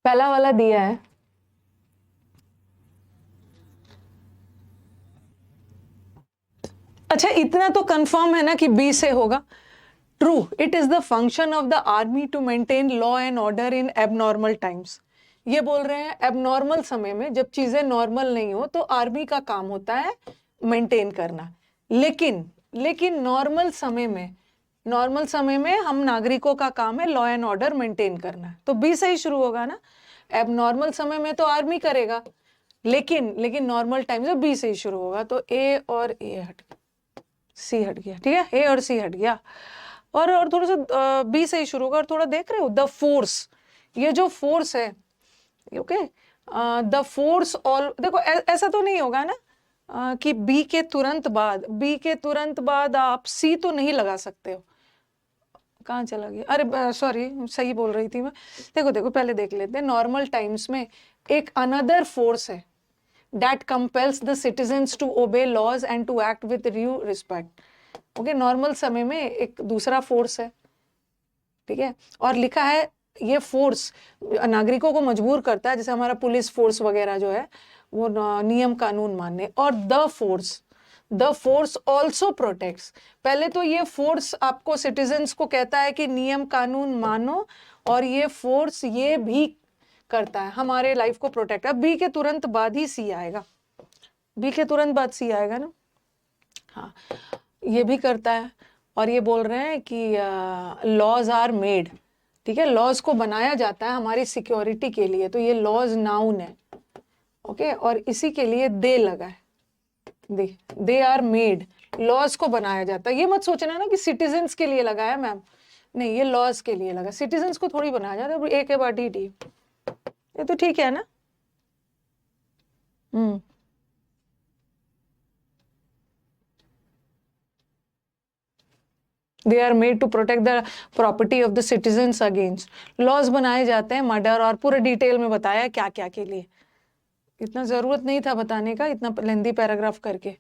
[SPEAKER 1] पहला वाला दिया है, अच्छा इतना तो कंफर्म है ना कि बी से होगा। True, it is the function of the army to maintain law and order in abnormal times. ये बोल रहे हैं एबनॉर्मल समय में, जब चीजें नॉर्मल नहीं हो तो आर्मी का काम होता है मेंटेन करना, लेकिन नॉर्मल समय में हम नागरिकों का काम है लॉ एंड ऑर्डर मेंटेन करना। तो बी सही शुरू होगा ना, एबनॉर्मल समय में तो आर्मी करेगा, लेकिन नॉर्मल टाइम से बी से ही शुरू होगा। तो ए और ए हट गया, सी हट गया, ठीक है, ए और सी हट गया। और थोड़ा सा बी से ही शुरू होगा। और थोड़ा देख रहे हो द फोर्स, ये जो फोर्स है, ओके, द फोर्स ऑल, देखो ऐसा तो नहीं होगा ना कि बी के तुरंत बाद आप सी तो नहीं लगा सकते हो। कहाँ चला गया, अरे सॉरी, सही बोल रही थी मैं। देखो पहले देख लेते हैं। नॉर्मल टाइम्स में एक अनदर फोर्स है that compels the citizens to obey laws and to act with due respect. Okay, normal समय में एक दूसरा फोर्स है, ठीक है, और लिखा है ये फोर्स नागरिकों को मजबूर करता है, जैसे हमारा पुलिस फोर्स वगैरह जो है वो नियम कानून मानने। और द फोर्स ऑल्सो प्रोटेक्ट्स, पहले तो ये फोर्स आपको सिटीजन्स को कहता है कि नियम कानून मानो, और ये फोर्स ये भी करता है हमारे लाइफ को प्रोटेक्ट। अब बी के तुरंत बाद ही सी आएगा, बी के तुरंत बाद सी आएगा ना, हाँ, ये भी करता है। और ये बोल रहे हैं कि लॉज आर मेड, ठीक है, लॉज को बनाया जाता है हमारी सिक्योरिटी के लिए, तो ये लॉज नाउन है, ओके, और इसी के लिए दे लगा है, दे आर मेड, लॉज को बनाया जाता है। ये मत सोचना ना कि सिटीजन्स के लिए लगा है मैम, नहीं, ये लॉज के लिए लगा, सिटीजन्स को थोड़ी बनाया जाता है। एक के बाद डी, ये तो ठीक है ना। They are made to protect the property of the citizens against, laws बनाए जाते हैं मर्डर, और पूरे डिटेल में बताया क्या क्या के लिए। इतना जरूरत नहीं था बताने का, इतना लेंदी पैराग्राफ करके।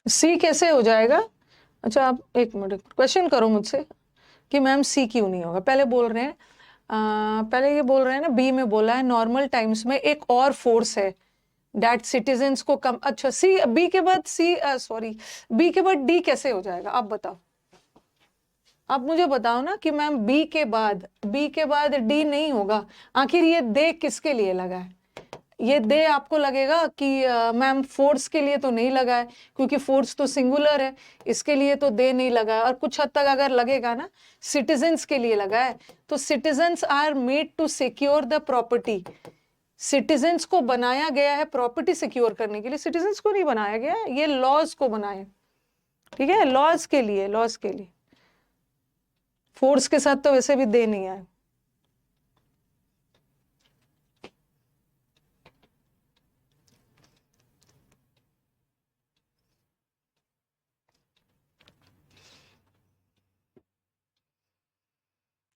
[SPEAKER 1] सी कैसे हो जाएगा? अच्छा, आप एक मिनट क्वेश्चन करो मुझसे कि मैम सी क्यों नहीं होगा। पहले बोल रहे हैं पहले ये बोल रहे हैं ना, बी में बोला है नॉर्मल टाइम्स में एक और फोर्स है डेट सिटीजन्स को कम, अच्छा सी, बी के बाद सी, सॉरी, बी के बाद डी कैसे हो जाएगा? आप बताओ, आप मुझे बताओ ना कि मैम बी के बाद डी नहीं होगा। आखिर ये दे किसके लिए लगा है? ये दे आपको लगेगा कि मैम फोर्स के लिए तो नहीं लगा है, क्योंकि फोर्स तो सिंगुलर है, इसके लिए तो दे नहीं लगा है। और कुछ हद तक अगर लगेगा ना, सिटीजन्स के लिए लगा है, तो citizens are made to secure the property, citizens को बनाया गया है प्रॉपर्टी सिक्योर करने के लिए, सिटीजन्स को नहीं बनाया गया है, ये लॉज को बनाया, ठीक है, लॉज के लिए, फोर्स के साथ तो वैसे भी दे नहीं आए।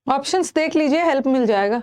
[SPEAKER 1] ऑप्शंस देख लीजिए, हेल्प मिल जाएगा।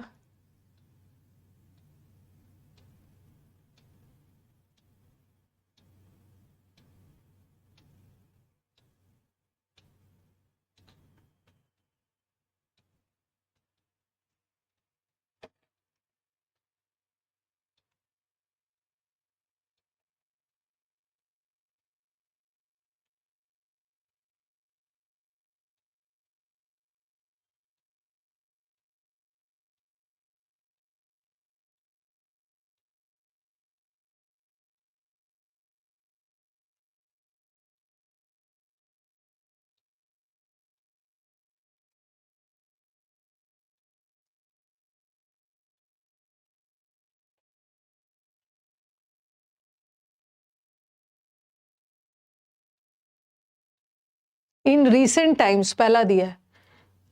[SPEAKER 1] इन रीसेंट टाइम्स पहला दिया है,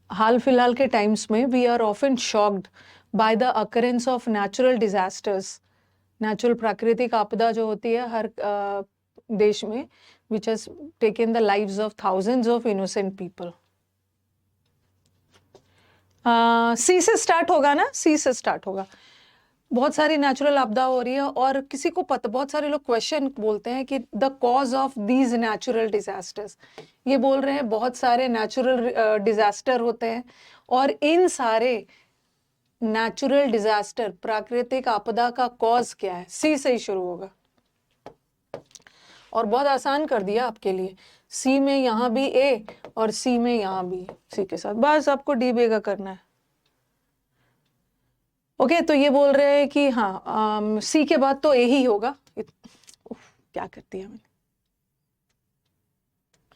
[SPEAKER 1] हाल फिलहाल के टाइम्स में, we are often shocked by the occurrence of natural disasters, natural प्राकृतिक आपदा जो होती है हर देश में, which has taken the lives of thousands of innocent people. C से स्टार्ट होगा ना, सी से स्टार्ट होगा। बहुत सारी नेचुरल आपदा हो रही है, और किसी को पता, बहुत सारे लोग क्वेश्चन बोलते हैं कि the cause of these natural disasters, ये बोल रहे हैं बहुत सारे नेचुरल डिजास्टर होते हैं, और इन सारे नेचुरल डिजास्टर, प्राकृतिक आपदा का कॉज क्या है? सी से ही शुरू होगा। और बहुत आसान कर दिया आपके लिए। सी में यहाँ भी ए और सी में यहाँ भी सी के साथ, बस आपको डी बेगा करना है। ओके, तो ये बोल रहे हैं कि हाँ सी के बाद तो ए ही होगा। क्या करती है मैंने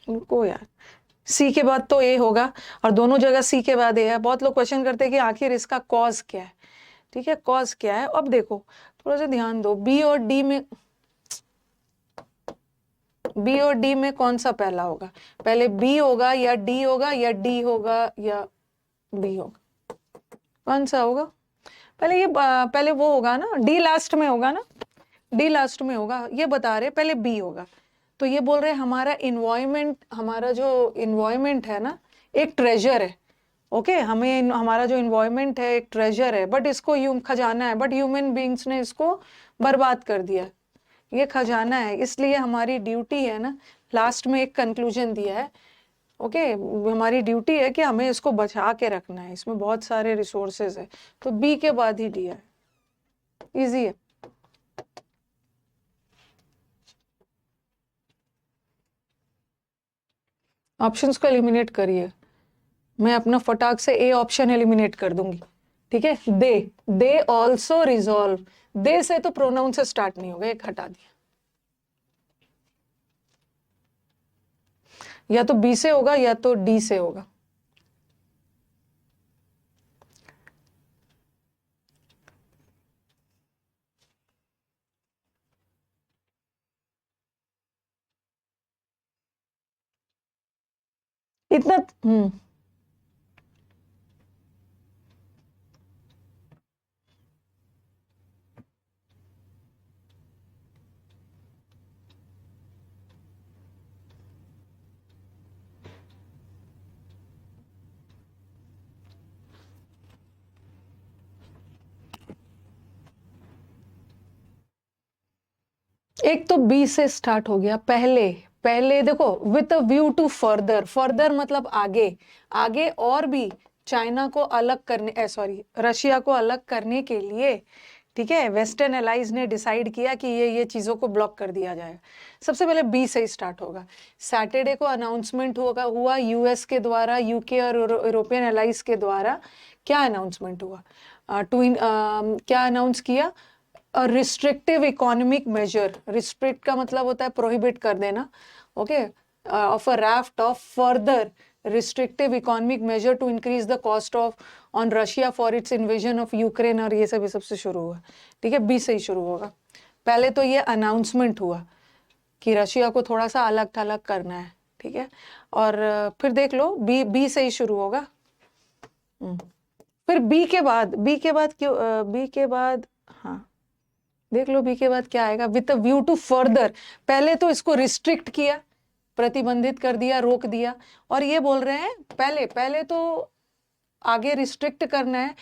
[SPEAKER 1] उनको यार, सी के बाद तो ए होगा और दोनों जगह सी के बाद ए है। बहुत लोग क्वेश्चन करते हैं कि आखिर इसका कॉज क्या है। ठीक है, कॉज क्या है, अब देखो थोड़ा सा ध्यान दो। बी और डी में कौन सा पहला होगा? पहले बी होगा या डी होगा या डी होगा या बी होगा? कौन सा होगा? पहले वो होगा ना, डी लास्ट में होगा ना, डी लास्ट में होगा। ये बता रहे पहले बी होगा। तो ये बोल रहे हमारा इन्वायरमेंट, हमारा जो इन्वायरमेंट है ना, एक ट्रेजर है। ओके, हमारा जो इन्वायरमेंट है एक ट्रेजर है, बट इसको खजाना है, बट ह्यूमन बींग्स ने इसको बर्बाद कर दिया। ये खजाना है, इसलिए हमारी ड्यूटी है ना, लास्ट में एक कंक्लूजन दिया है। ओके, हमारी ड्यूटी है कि हमें इसको बचा के रखना है, इसमें बहुत सारे रिसोर्सेज है। तो बी के बाद ही डी है, इजी है। ऑप्शंस को एलिमिनेट करिए, मैं अपना फटाक से ए ऑप्शन एलिमिनेट कर दूंगी। ठीक है, दे ऑल्सो रिजॉल्व, दे से तो प्रोनाउन से स्टार्ट नहीं होगा, एक हटा दिया। या तो बी से होगा या तो डी से होगा। इतना एक तो बी से स्टार्ट हो गया। पहले पहले देखो, with a view to further, further मतलब आगे, आगे और भी चाइना को अलग करने, सॉरी रशिया को अलग करने के लिए, ठीक है, वेस्टर्न एलाइज ने डिसाइड किया कि ये चीजों को ब्लॉक कर दिया जाएगा। सबसे पहले बी से ही स्टार्ट होगा। सैटरडे को अनाउंसमेंट हुआ यूएस के द्वारा, यूके और यूरोपियन एलाइज के द्वारा। क्या अनाउंसमेंट हुआ? क्या अनाउंस किया? Restrictive economic major. रिस्ट्रिक्ट का मतलब होता है प्रोहिबिट कर देना। Okay, of a raft of further restrictive economic measure to increase the cost of on Russia for its invasion of Ukraine, और ये सबसे शुरू हुआ। ठीक है, बी से ही शुरू होगा। पहले तो ये अनाउंसमेंट हुआ कि रशिया को थोड़ा सा अलग थलग करना है। ठीक है, और फिर देख लो बी से ही शुरू होगा। फिर बी के बाद क्यों बी के बाद, हाँ देख लो बी के बाद क्या आएगा? With a view to further. पहले तो इसको रिस्ट्रिक्ट किया, प्रतिबंधित कर दिया, रोक दिया, और ये बोल रहे हैं पहले पहले तो आगे रिस्ट्रिक्ट करना है,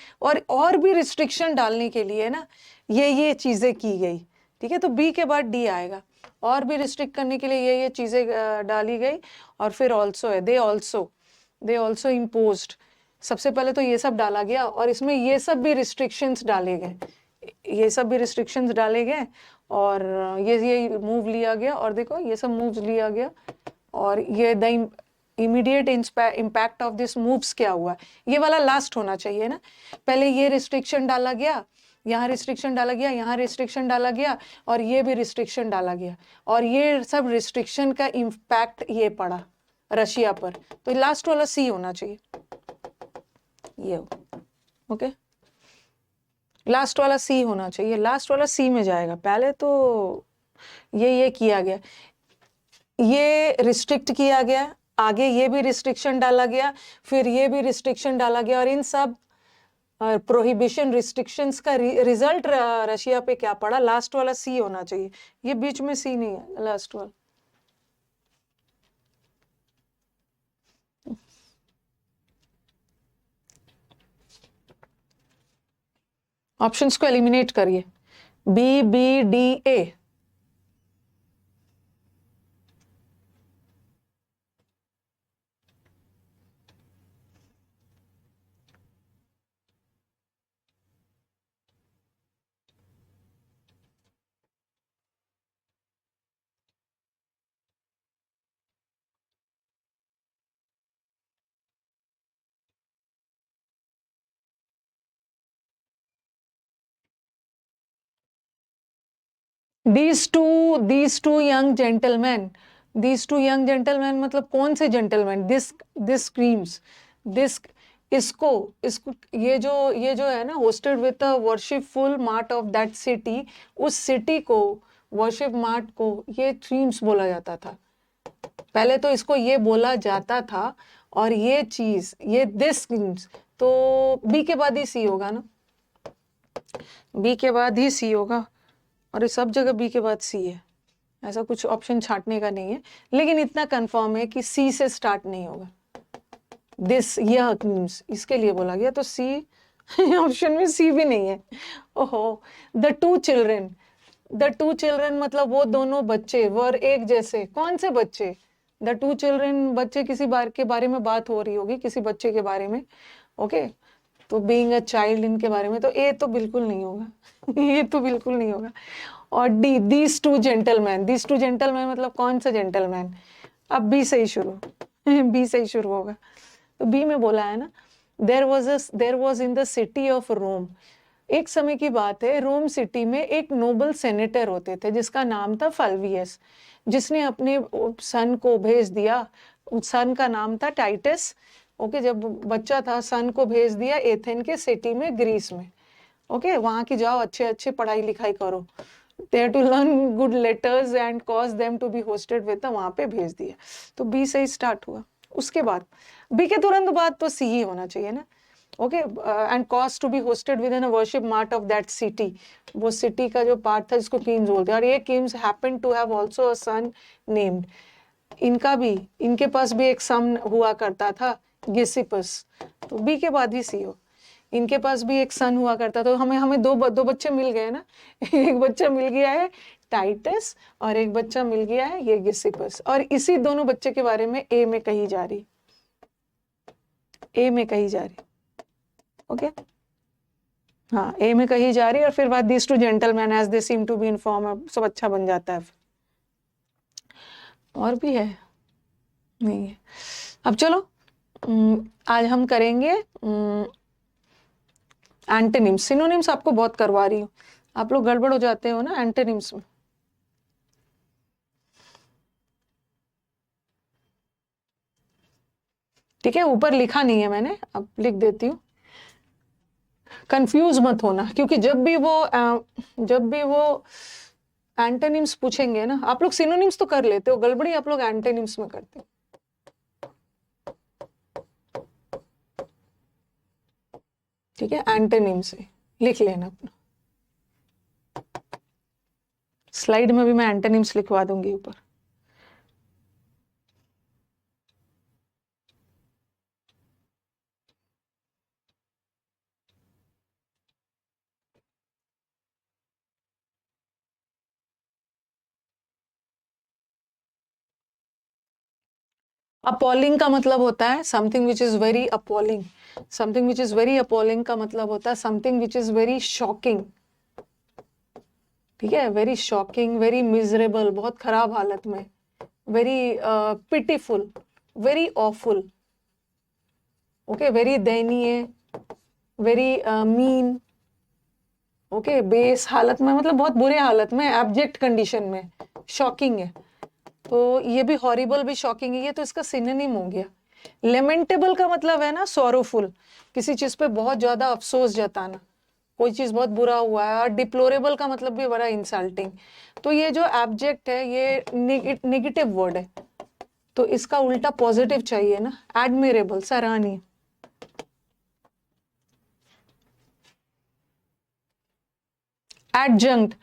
[SPEAKER 1] और भी रिस्ट्रिक्शन डालने के लिए ना ये चीजें की गई। ठीक है, तो बी के बाद डी आएगा, और भी रिस्ट्रिक्ट करने के लिए ये चीजें डाली गई। और फिर ऑल्सो है, दे ऑल्सो इम्पोज्ड। सबसे पहले तो ये सब डाला गया, और इसमें ये सब भी रिस्ट्रिक्शंस डाले गए, ये सब भी रिस्ट्रिक्शंस डाले गए, और ये मूव लिया गया, और देखो ये सब मूव्स लिया गया, और ये the immediate impact of this moves क्या हुआ, ये वाला लास्ट होना चाहिए ना। पहले ये रिस्ट्रिक्शन डाला गया, यहाँ रिस्ट्रिक्शन डाला गया, यहाँ रिस्ट्रिक्शन डाला गया, और ये भी रिस्ट्रिक्शन डाला गया, और ये सब रिस्ट्रिक्शन का इम्पैक्ट ये पड़ा रशिया पर। तो लास्ट वाला सी होना चाहिए, ये ओके, लास्ट वाला सी होना चाहिए, लास्ट वाला सी में जाएगा। पहले तो ये किया गया, ये रिस्ट्रिक्ट किया गया, आगे ये भी रिस्ट्रिक्शन डाला गया, फिर ये भी रिस्ट्रिक्शन डाला गया, और इन सब प्रोहिबिशन रिस्ट्रिक्शंस का रिजल्ट रशिया पे क्या पड़ा? लास्ट वाला सी होना चाहिए, ये बीच में सी नहीं है, लास्ट वाला। ऑप्शंस को एलिमिनेट करिए, B B D A. these two young gentlemen, these two young gentlemen मतलब कौन से gentlemen? This screams, this इसको इसको ये जो है ना, hosted with a worshipful mart of that city, उस city को, worship mart को ये screams बोला जाता था। पहले तो इसको ये बोला जाता था, और ये चीज, ये this screams, तो बी के बाद ही सी होगा ना, बी के बाद ही सी होगा, और इस सब जगह बी के बाद सी है, ऐसा कुछ ऑप्शन छांटने का नहीं है, लेकिन इतना कंफर्म है कि सी से स्टार्ट नहीं होगा। दिस यह इसके लिए बोला गया, तो सी ऑप्शन में सी भी नहीं है। ओहो, द टू चिल्ड्रन मतलब वो दोनों बच्चे, वर एक जैसे, कौन से बच्चे? द टू चिल्ड्रन, बच्चे किसी बार के बारे में बात हो रही होगी, किसी बच्चे के बारे में, ओके तो बीइंग अ चाइल्ड इनके बारे में, तो ए तो बिल्कुल नहीं होगा ये तो बिल्कुल नहीं होगा। और डी, दीज टू जेंटलमैन मतलब कौन सा जेंटलमैन? अब बी से ही शुरू बी से ही शुरू होगा, तो बी में बोला है ना, there was in the city of Rome, एक समय की बात है, रोम सिटी में एक नोबल सेनेटर होते थे जिसका नाम था फल्वियस, जिसने अपने सन को भेज दिया, सन का नाम था टाइटस, ओके जब बच्चा था सन को भेज दिया एथेन के सिटी में, ग्रीस में, ओके वहां की जाओ, अच्छे अच्छे पढ़ाई लिखाई करो, there to learn good letters and cause them to be hosted with, वहां पे भेज दिया, तो बी से ही स्टार्ट हुआ। उसके बाद बी के तुरंत बाद तो सी ही होना चाहिए ना, okay and cause to be hosted with in a worship mart of that city, वो सिटी का जो पार्ट था जिसको किम्स बोलते हैं, और ये Kims happened to have also a son named, इनका भी, इनके पास भी एक सन हुआ करता था, गिसिपस, तो बी के बाद ही सी हो, इनके पास भी एक सन हुआ करता, तो हमें दो बच्चे मिल गए ना एक बच्चा मिल गया है टाइटस, और एक बच्चा मिल गया है ये गिसिपस, और इसी दोनों बच्चे के बारे में ए में कही जा रही, ओके हाँ ए में कही जा रही, और फिर बाद this two gentleman as they seem to be inform, सब अच्छा बन जाता है। और भी है नहीं है। अब चलो आज हम करेंगे एंटोनिम्स। सिनोनिम्स आपको बहुत करवा रही हूँ, आप लोग गड़बड़ हो जाते हो ना एंटोनिम्स में। ठीक है, ऊपर लिखा नहीं है मैंने, अब लिख देती हूँ, कंफ्यूज मत होना, क्योंकि जब भी वो एंटोनिम्स पूछेंगे ना, आप लोग सिनोनिम्स तो कर लेते हो, गड़बड़ी आप लोग एंटोनिम्स में करते हो। ठीक है, एंटोनिम्स से लिख लेना अपना, स्लाइड में भी मैं एंटोनिम्स लिखवा दूंगी ऊपर। अपॉलिंग का मतलब होता है something which is very appalling, something which is very appalling का मतलब होता है something which is very shocking. ठीक है, वेरी शॉकिंग, वेरी मिजरेबल, बहुत खराब हालत में, very pitiful, very awful, okay very दयनीय, वेरी मीन, ओके बेस हालत में, मतलब बहुत बुरे हालत में, एब्जेक्ट कंडीशन में, शॉकिंग है, तो ये भी हॉरिबल भी शॉकिंग है, ये तो इसका सिनोनिम हो गया। लेमेंटेबल का मतलब है ना सॉरोफुल, किसी चीज पे बहुत ज्यादा अफसोस जताना, कोई चीज बहुत बुरा हुआ है, और डिप्लोरेबल का मतलब भी बड़ा इंसल्टिंग, तो ये जो एब्जेक्ट है ये नेगेटिव वर्ड है, तो इसका उल्टा पॉजिटिव चाहिए ना, एडमिरेबल, सराहनीय। एडजंक्ट,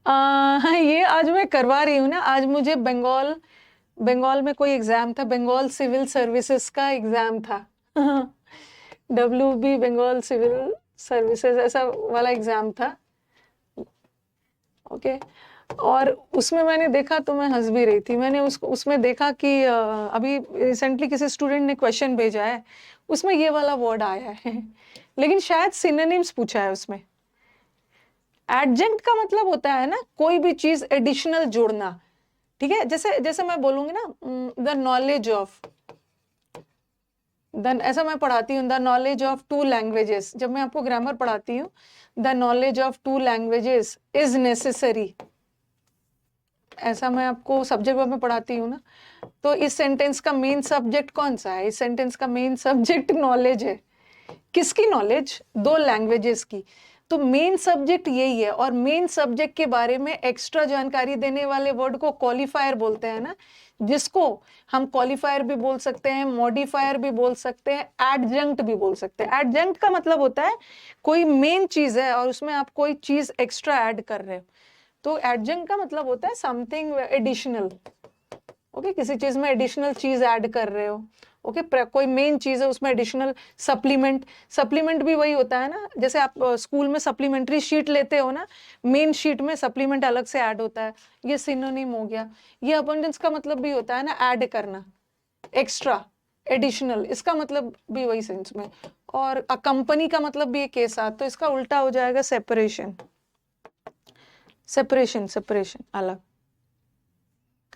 [SPEAKER 1] ये आज मैं करवा रही हूँ ना, आज मुझे बंगाल में कोई एग्जाम था, बंगाल सिविल सर्विसेज का एग्जाम था WB बंगाल सिविल सर्विसेज ऐसा वाला एग्जाम था, ओके और उसमें मैंने देखा तो मैं हंस भी रही थी, मैंने उसमें देखा कि अभी रिसेंटली किसी स्टूडेंट ने क्वेश्चन भेजा है, उसमें ये वाला वर्ड आया है लेकिन शायद सिनोनिम्स पूछा है उसमें। एडजंक्ट का मतलब होता है ना कोई भी चीज एडिशनल जोड़ना, ठीक है, जैसे जैसे मैं बोलूंगी ना द नॉलेज ऑफ, देन ऐसा मैं पढ़ाती हूँ द नॉलेज ऑफ 2 लैंग्वेजेस, जब मैं आपको ग्रामर पढ़ाती हूँ the knowledge of 2 languages is necessary, ऐसा मैं आपको सब्जेक्ट में पढ़ाती हूँ ना। तो इस सेंटेंस का मेन सब्जेक्ट कौन सा है? इस सेंटेंस का मेन सब्जेक्ट नॉलेज है। किसकी नॉलेज? दो लैंग्वेजेस की। तो मेन सब्जेक्ट यही है, और मेन सब्जेक्ट के बारे में एक्स्ट्रा जानकारी देने वाले वर्ड को क्वालिफायर बोलते हैं ना, जिसको हम क्वालिफायर भी बोल सकते हैं, मॉडिफायर भी बोल सकते हैं, एडजंक्ट भी बोल सकते हैं। एडजंक्ट का मतलब होता है कोई मेन चीज है और उसमें आप कोई चीज एक्स्ट्रा ऐड कर रहे हो। तो एडजंक्ट का मतलब होता है समथिंग एडिशनल। ओके, किसी चीज में एडिशनल चीज ऐड कर रहे हो। ओके, कोई मेन चीज है उसमें एडिशनल सप्लीमेंट। सप्लीमेंट भी वही होता है ना, जैसे आप स्कूल में सप्लीमेंट्री शीट लेते हो ना, मेन शीट में सप्लीमेंट अलग से ऐड होता है। ये सिनोनिम हो गया। ये अबंडेंस का मतलब भी होता है ना, ऐड करना, एक्स्ट्रा, एडिशनल, इसका मतलब भी वही सेंस में। और कंपनी का मतलब भी एक के साथ, तो इसका उल्टा हो जाएगा सेपरेशन। सेपरेशन, सेपरेशन, अलग।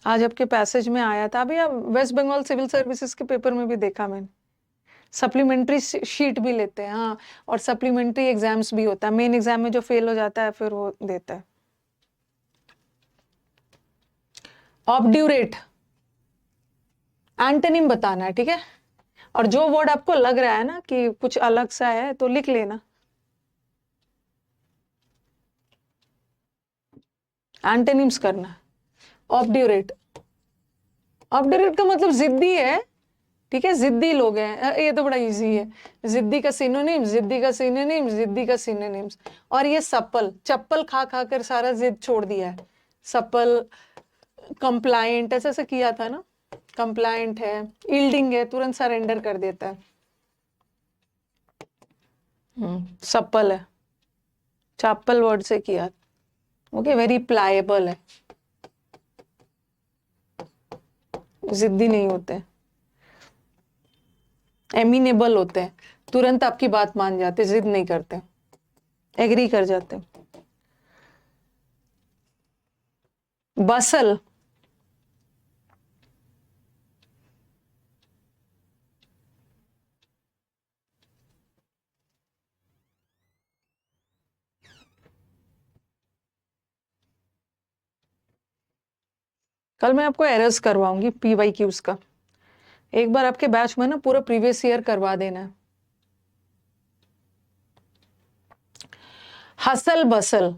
[SPEAKER 1] आज आपके पैसेज में आया था, अभी आप वेस्ट बंगाल सिविल सर्विसेज के पेपर में भी देखा मैंने। सप्लीमेंट्री शीट भी लेते हैं, हाँ, और सप्लीमेंट्री एग्जाम्स भी होता है। मेन एग्जाम में जो फेल हो जाता है फिर वो देता है। ऑब्ड्यूरेट एंटोनिम बताना है, ठीक है। और जो वर्ड आपको लग रहा है ना कि कुछ अलग सा है तो लिख लेना। एंटोनिम्स करना। ऑब्ड्यूरेट, ऑब्ड्यूरेट का मतलब जिद्दी है, ठीक है, जिद्दी लोग हैं। ये तो बड़ा इजी है। जिद्दी का सिनोनिम्स, जिद्दी का सिनोनिम्स, जिद्दी का सिनोनिम्स। और ये सप्पल, चप्पल खा खा कर सारा जिद छोड़ दिया है। सप्पल, कंप्लायंट, ऐसा ऐसा किया था ना, कंप्लायंट है, यील्डिंग है, तुरंत सरेंडर कर देता है। सप्पल है, चप्पल वर्ड से किया। ओके, वेरी प्लायबल है, जिद्दी नहीं होते, एमिनेबल होते हैं, तुरंत आपकी बात मान जाते, जिद नहीं करते, एग्री कर जाते। बसल, कल मैं आपको एरर्स करवाऊंगी PYQs का। एक बार आपके बैच में ना पूरा प्रीवियस ईयर करवा देना है। हसल बसल,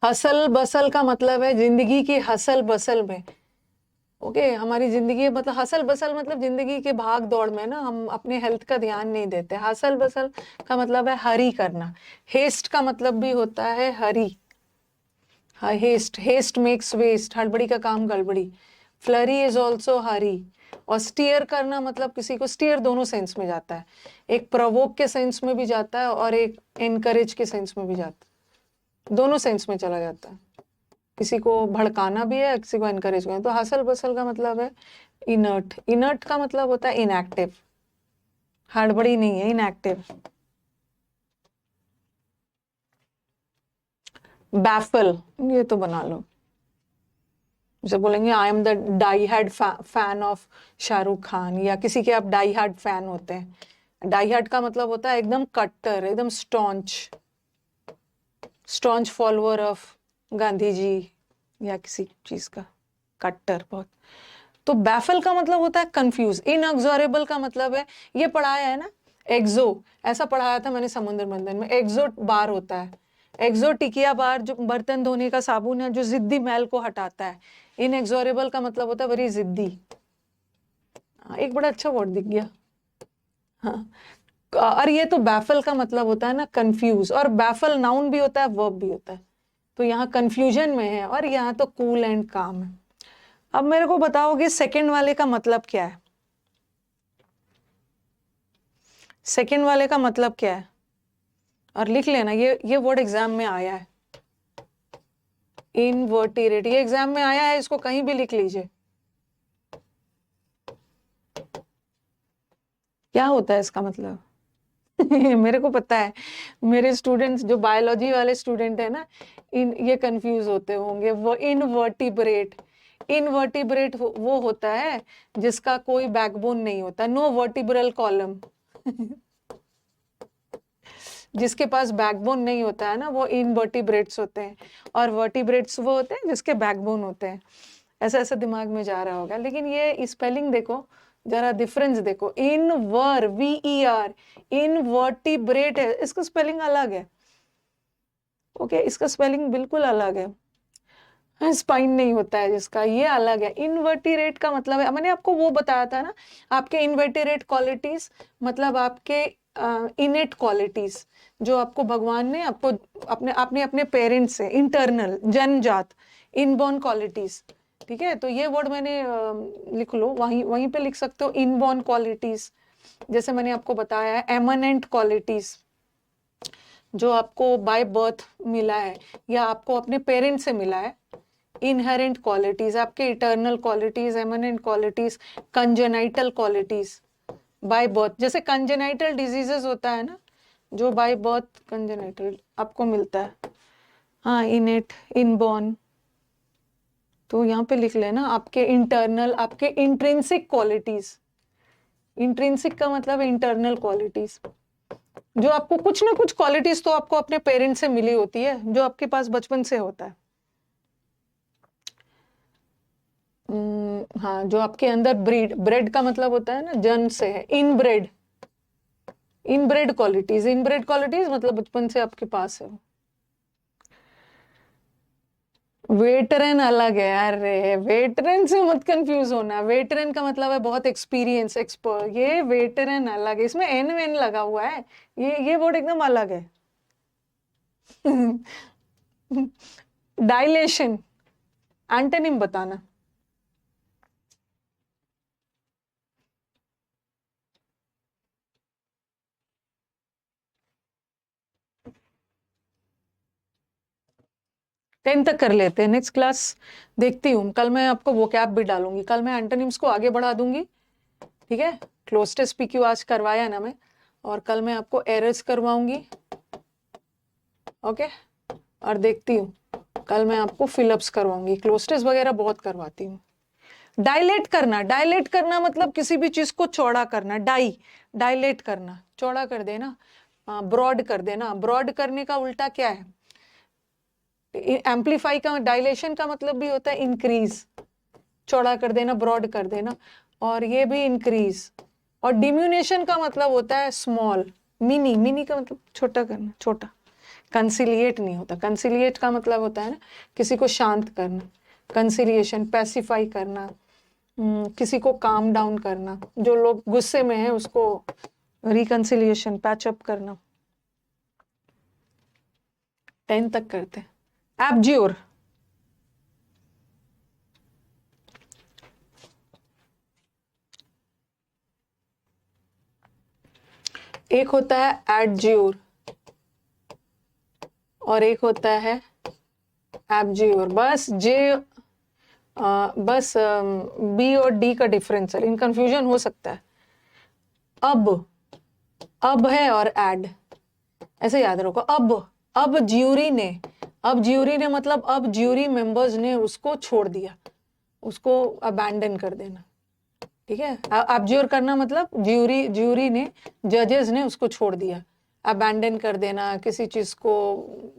[SPEAKER 1] हसल बसल का मतलब है जिंदगी की हसल बसल में। ओके, हमारी जिंदगी मतलब हसल बसल मतलब जिंदगी के भाग दौड़ में ना हम अपने हेल्थ का ध्यान नहीं देते। हसल बसल का मतलब है हरी करना। हेस्ट का मतलब भी होता है हरी। हाँ, हेस्ट, हेस्ट मेक्स वेस्ट, हड़बड़ी का काम गड़बड़ी। फ्लरी इज ऑल्सो हरी। और स्टीयर करना मतलब किसी को, स्टीयर दोनों सेंस में जाता है, एक प्रवोक के सेंस में भी जाता है और एक एनकरेज के सेंस में भी जाता है, दोनों सेंस में चला जाता है। किसी को भड़काना भी है, किसी को एनकरेज करना। तो हसल बसल का मतलब है इनर्ट। इनर्ट का मतलब होता है इनएक्टिव, हड़बड़ी नहीं है, इनएक्टिव। बैफल, ये तो बना लो, जैसे बोलेंगे I am the die hard fan of Shahrukh Khan, या किसी के आप डाई हार्ड फैन होते हैं। डाई हार्ड का मतलब होता है एकदम कट्टर, एकदम staunch, staunch follower of Gandhi ji या किसी चीज का, कट्टर बहुत। तो बैफल का मतलब होता है कंफ्यूज। इनएक्सोरेबल का मतलब है, ये पढ़ाया है ना, एक्सो, ऐसा पढ़ाया था मैंने समुद्र मंथन में। एक्सो बार होता है, एक्सो टिकिया बार, जो बर्तन धोने का साबुन है जो जिद्दी मैल को हटाता है। इनएक्सोरेबल का मतलब होता है वेरी जिद्दी। एक बड़ा अच्छा वर्ड दिख गया। हाँ, और ये तो बैफल का मतलब होता है ना कंफ्यूज, और बैफल नाउन भी होता है, वर्ब भी होता है। तो यहाँ कंफ्यूजन में है, और यहाँ तो कूल एंड काम है। अब मेरे को बताओगे सेकंड वाले का मतलब क्या है? सेकंड वाले का मतलब क्या है? और लिख लेना, ये वर्ड एग्जाम में आया है, इनवर्टिरेट, ये एग्जाम में आया है, इसको कहीं भी लिख लीजिए। क्या होता है इसका मतलब? मेरे को पता है, मेरे स्टूडेंट्स जो बायोलॉजी वाले स्टूडेंट है ना, ये कंफ्यूज होते होंगे। वो इनवर्टिब्रेट, इनवर्टिब्रेट वो होता है जिसका कोई बैकबोन नहीं होता, नो वर्टिब्रल कॉलम। जिसके पास बैकबोन नहीं होता है ना वो इनवर्टिब्रेट्स होते हैं, और वर्टिब्रेट्स वो होते हैं जिसके बैकबोन होते हैं। ऐसा ऐसा दिमाग में जा रहा होगा, लेकिन ये स्पेलिंग देखो, जरा डिफरेंस देखो। इनवर, VER, इनवर्टिब्रेट है, इसका स्पेलिंग अलग है। ओके, इसका स्पेलिंग बिल्कुल अलग है। स्पाइन नहीं होता है जिसका, ये अलग है। इनवर्टिरेट का मतलब है, मैंने आपको वो बताया था ना, आपके इनवर्टिरेट क्वालिटीज मतलब आपके इनेट क्वालिटीज जो आपको भगवान ने आपको अपने अपने पेरेंट्स से, इंटरनल, जन्मजात, इनबॉर्न क्वालिटीज। ठीक है, तो ये वर्ड मैंने लिख लो, वहीं वहीं पे लिख सकते हो, इनबॉर्न क्वालिटीज। जैसे मैंने आपको बताया है एमनेंट क्वालिटीज जो आपको बाय बर्थ मिला है या आपको अपने पेरेंट्स से मिला है। इनहेरेंट क्वालिटीज आपके eternal qualities, eminent qualities, congenital qualities by birth. जैसे कंजेनाइटल डिजीजेस होता है ना, जो बाय बर्थ कंजेनाइटल आपको मिलता है, हाँ, इनेट, इनबॉर्न। तो यहाँ पे लिख लेना आपके इंटरनल, आपके इंट्रिंसिक क्वालिटीज। इंट्रिंसिक का मतलब इंटरनल क्वालिटीज, जो आपको कुछ ना कुछ क्वालिटीज तो आपको अपने पेरेंट्स से मिली होती है, जो आपके पास बचपन से होता है। हाँ, जो आपके अंदर ब्रीड, ब्रेड का मतलब होता है ना जन्म से है, inbred, inbred qualities. Inbred qualities मतलब बचपन से आपके पास है। वेटरन अलग है, अरे वेटरन से मत कंफ्यूज होना। वेटरन का मतलब है बहुत एक्सपीरियंस, एक्सपर्ट। ये वेटरन अलग है, इसमें एन वेन लगा हुआ है, ये वर्ड एकदम अलग है। डायलेशन, एंटोनिम बताना। टेन तक कर लेते हैं, नेक्स्ट क्लास देखती हूँ। कल मैं आपको वो कैप भी डालूंगी, कल मैं एंटोनिम्स को आगे बढ़ा दूंगी। ठीक है, क्लोजटेस्ट PQ आज करवाया ना मैं, और कल मैं आपको एरर्स करवाऊंगी। ओके, और देखती हूँ कल मैं आपको फिलअप्स करवाऊंगी, क्लोजटेस्ट वगैरह बहुत करवाती हूँ। डायलेट करना, डायलेट करना मतलब किसी भी चीज को चौड़ा करना। डायलेट करना, चौड़ा कर देना, ब्रॉड कर देना। ब्रॉड करने का उल्टा क्या है? एम्पलीफाई का, डायलेशन का मतलब भी होता है इंक्रीज, चौड़ा कर देना, ब्रॉड कर देना, और ये भी इंक्रीज। और डिम्यूनेशन का मतलब होता है स्मॉल, मिनी, मिनी का मतलब छोटा करना, छोटा। कंसिलिएट नहीं होता, कंसिलिएट का मतलब होता है ना किसी को शांत करना। कंसिलिएशन, पैसिफाई करना, किसी को काम डाउन करना, जो लोग गुस्से में हैं उसको रिकंसिलिएशन, पैचअप करना। 10 तक करते हैं। एब्ज्योर, एक होता है एडज्योर और एक होता है एब्ज्योर। बस B और D का डिफरेंस है, इन कंफ्यूजन हो सकता है। अब है और एड, ऐसे याद रखो। अब ज्यूरी ने मतलब अब ज्यूरी मेंबर्स ने उसको छोड़ दिया, उसको अबैंडन कर देना। ठीक है, एब्ज्योर करना मतलब ज्यूरी ने, जजेस ने उसको छोड़ दिया, अबैंडन कर देना, किसी चीज को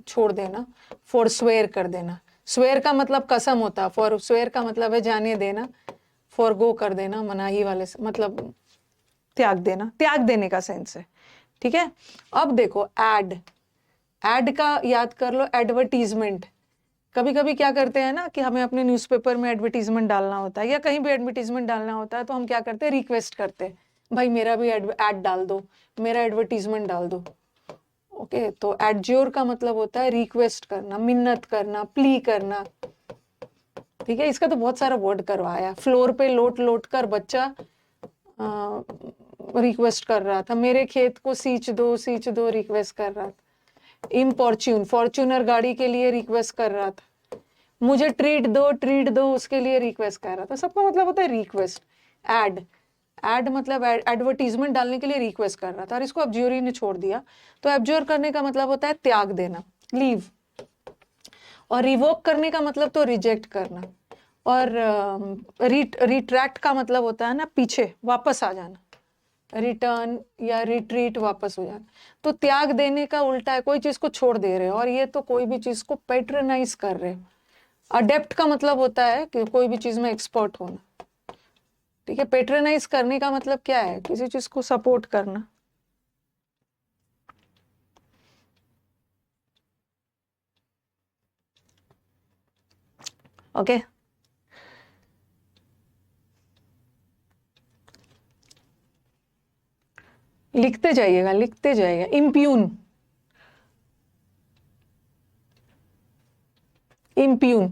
[SPEAKER 1] छोड़ देना। फोरस्वेयर कर देना, स्वेयर का मतलब कसम होता है, फोरस्वेयर का मतलब है जाने देना, फॉरगो कर देना, मनाही वाले से मतलब त्याग देना, त्याग देने का सेंस है। ठीक है, अब देखो एड का याद कर लो, एडवर्टीजमेंट। कभी कभी क्या करते हैं ना कि हमें अपने न्यूज़पेपर में एडवर्टीजमेंट डालना होता है या कहीं भी एडवर्टीजमेंट डालना होता है, तो हम क्या करते हैं, रिक्वेस्ट करते हैं, भाई मेरा भी एड डाल दो, मेरा एडवर्टीजमेंट डाल दो। ओके, तो एडज्योर का मतलब होता है रिक्वेस्ट करना, मिन्नत करना, प्ली करना। ठीक है, इसका तो बहुत सारा वर्ड करवाया। फ्लोर पे लोट लोट कर बच्चा रिक्वेस्ट कर रहा था, मेरे खेत को सींच दो रिक्वेस्ट कर रहा था। इम्पॉर्च्यून, फॉर्च्यूनर गाड़ी के लिए रिक्वेस्ट कर रहा था। मुझे ट्रीट दो उसके लिए रिक्वेस्ट कर रहा था। सबका मतलब होता है रिक्वेस्ट। एड मतलब एडवर्टीजमेंट डालने के लिए रिक्वेस्ट कर रहा था, और इसको एब्ज्योरी ने छोड़ दिया। तो एब्ज्योर करने का मतलब होता है त्याग देना, लीव। और रिवोक करने का मतलब तो रिजेक्ट करना। और रिट्रैक्ट का मतलब होता है ना पीछे वापस आ जाना। रिटर्न या रिट्रीट, वापस हो जाना। तो त्याग देने का उल्टा है, कोई चीज को छोड़ दे रहे हो, और ये तो कोई भी चीज को पेट्रनाइज कर रहे हो। अडेप्ट का मतलब होता है कि कोई भी चीज में एक्सपर्ट होना, ठीक है। पेट्रनाइज करने का मतलब क्या है, किसी चीज को सपोर्ट करना। ओके लिखते जाइएगा, लिखते जाइएगा। इम्प्यून, इम्प्यून,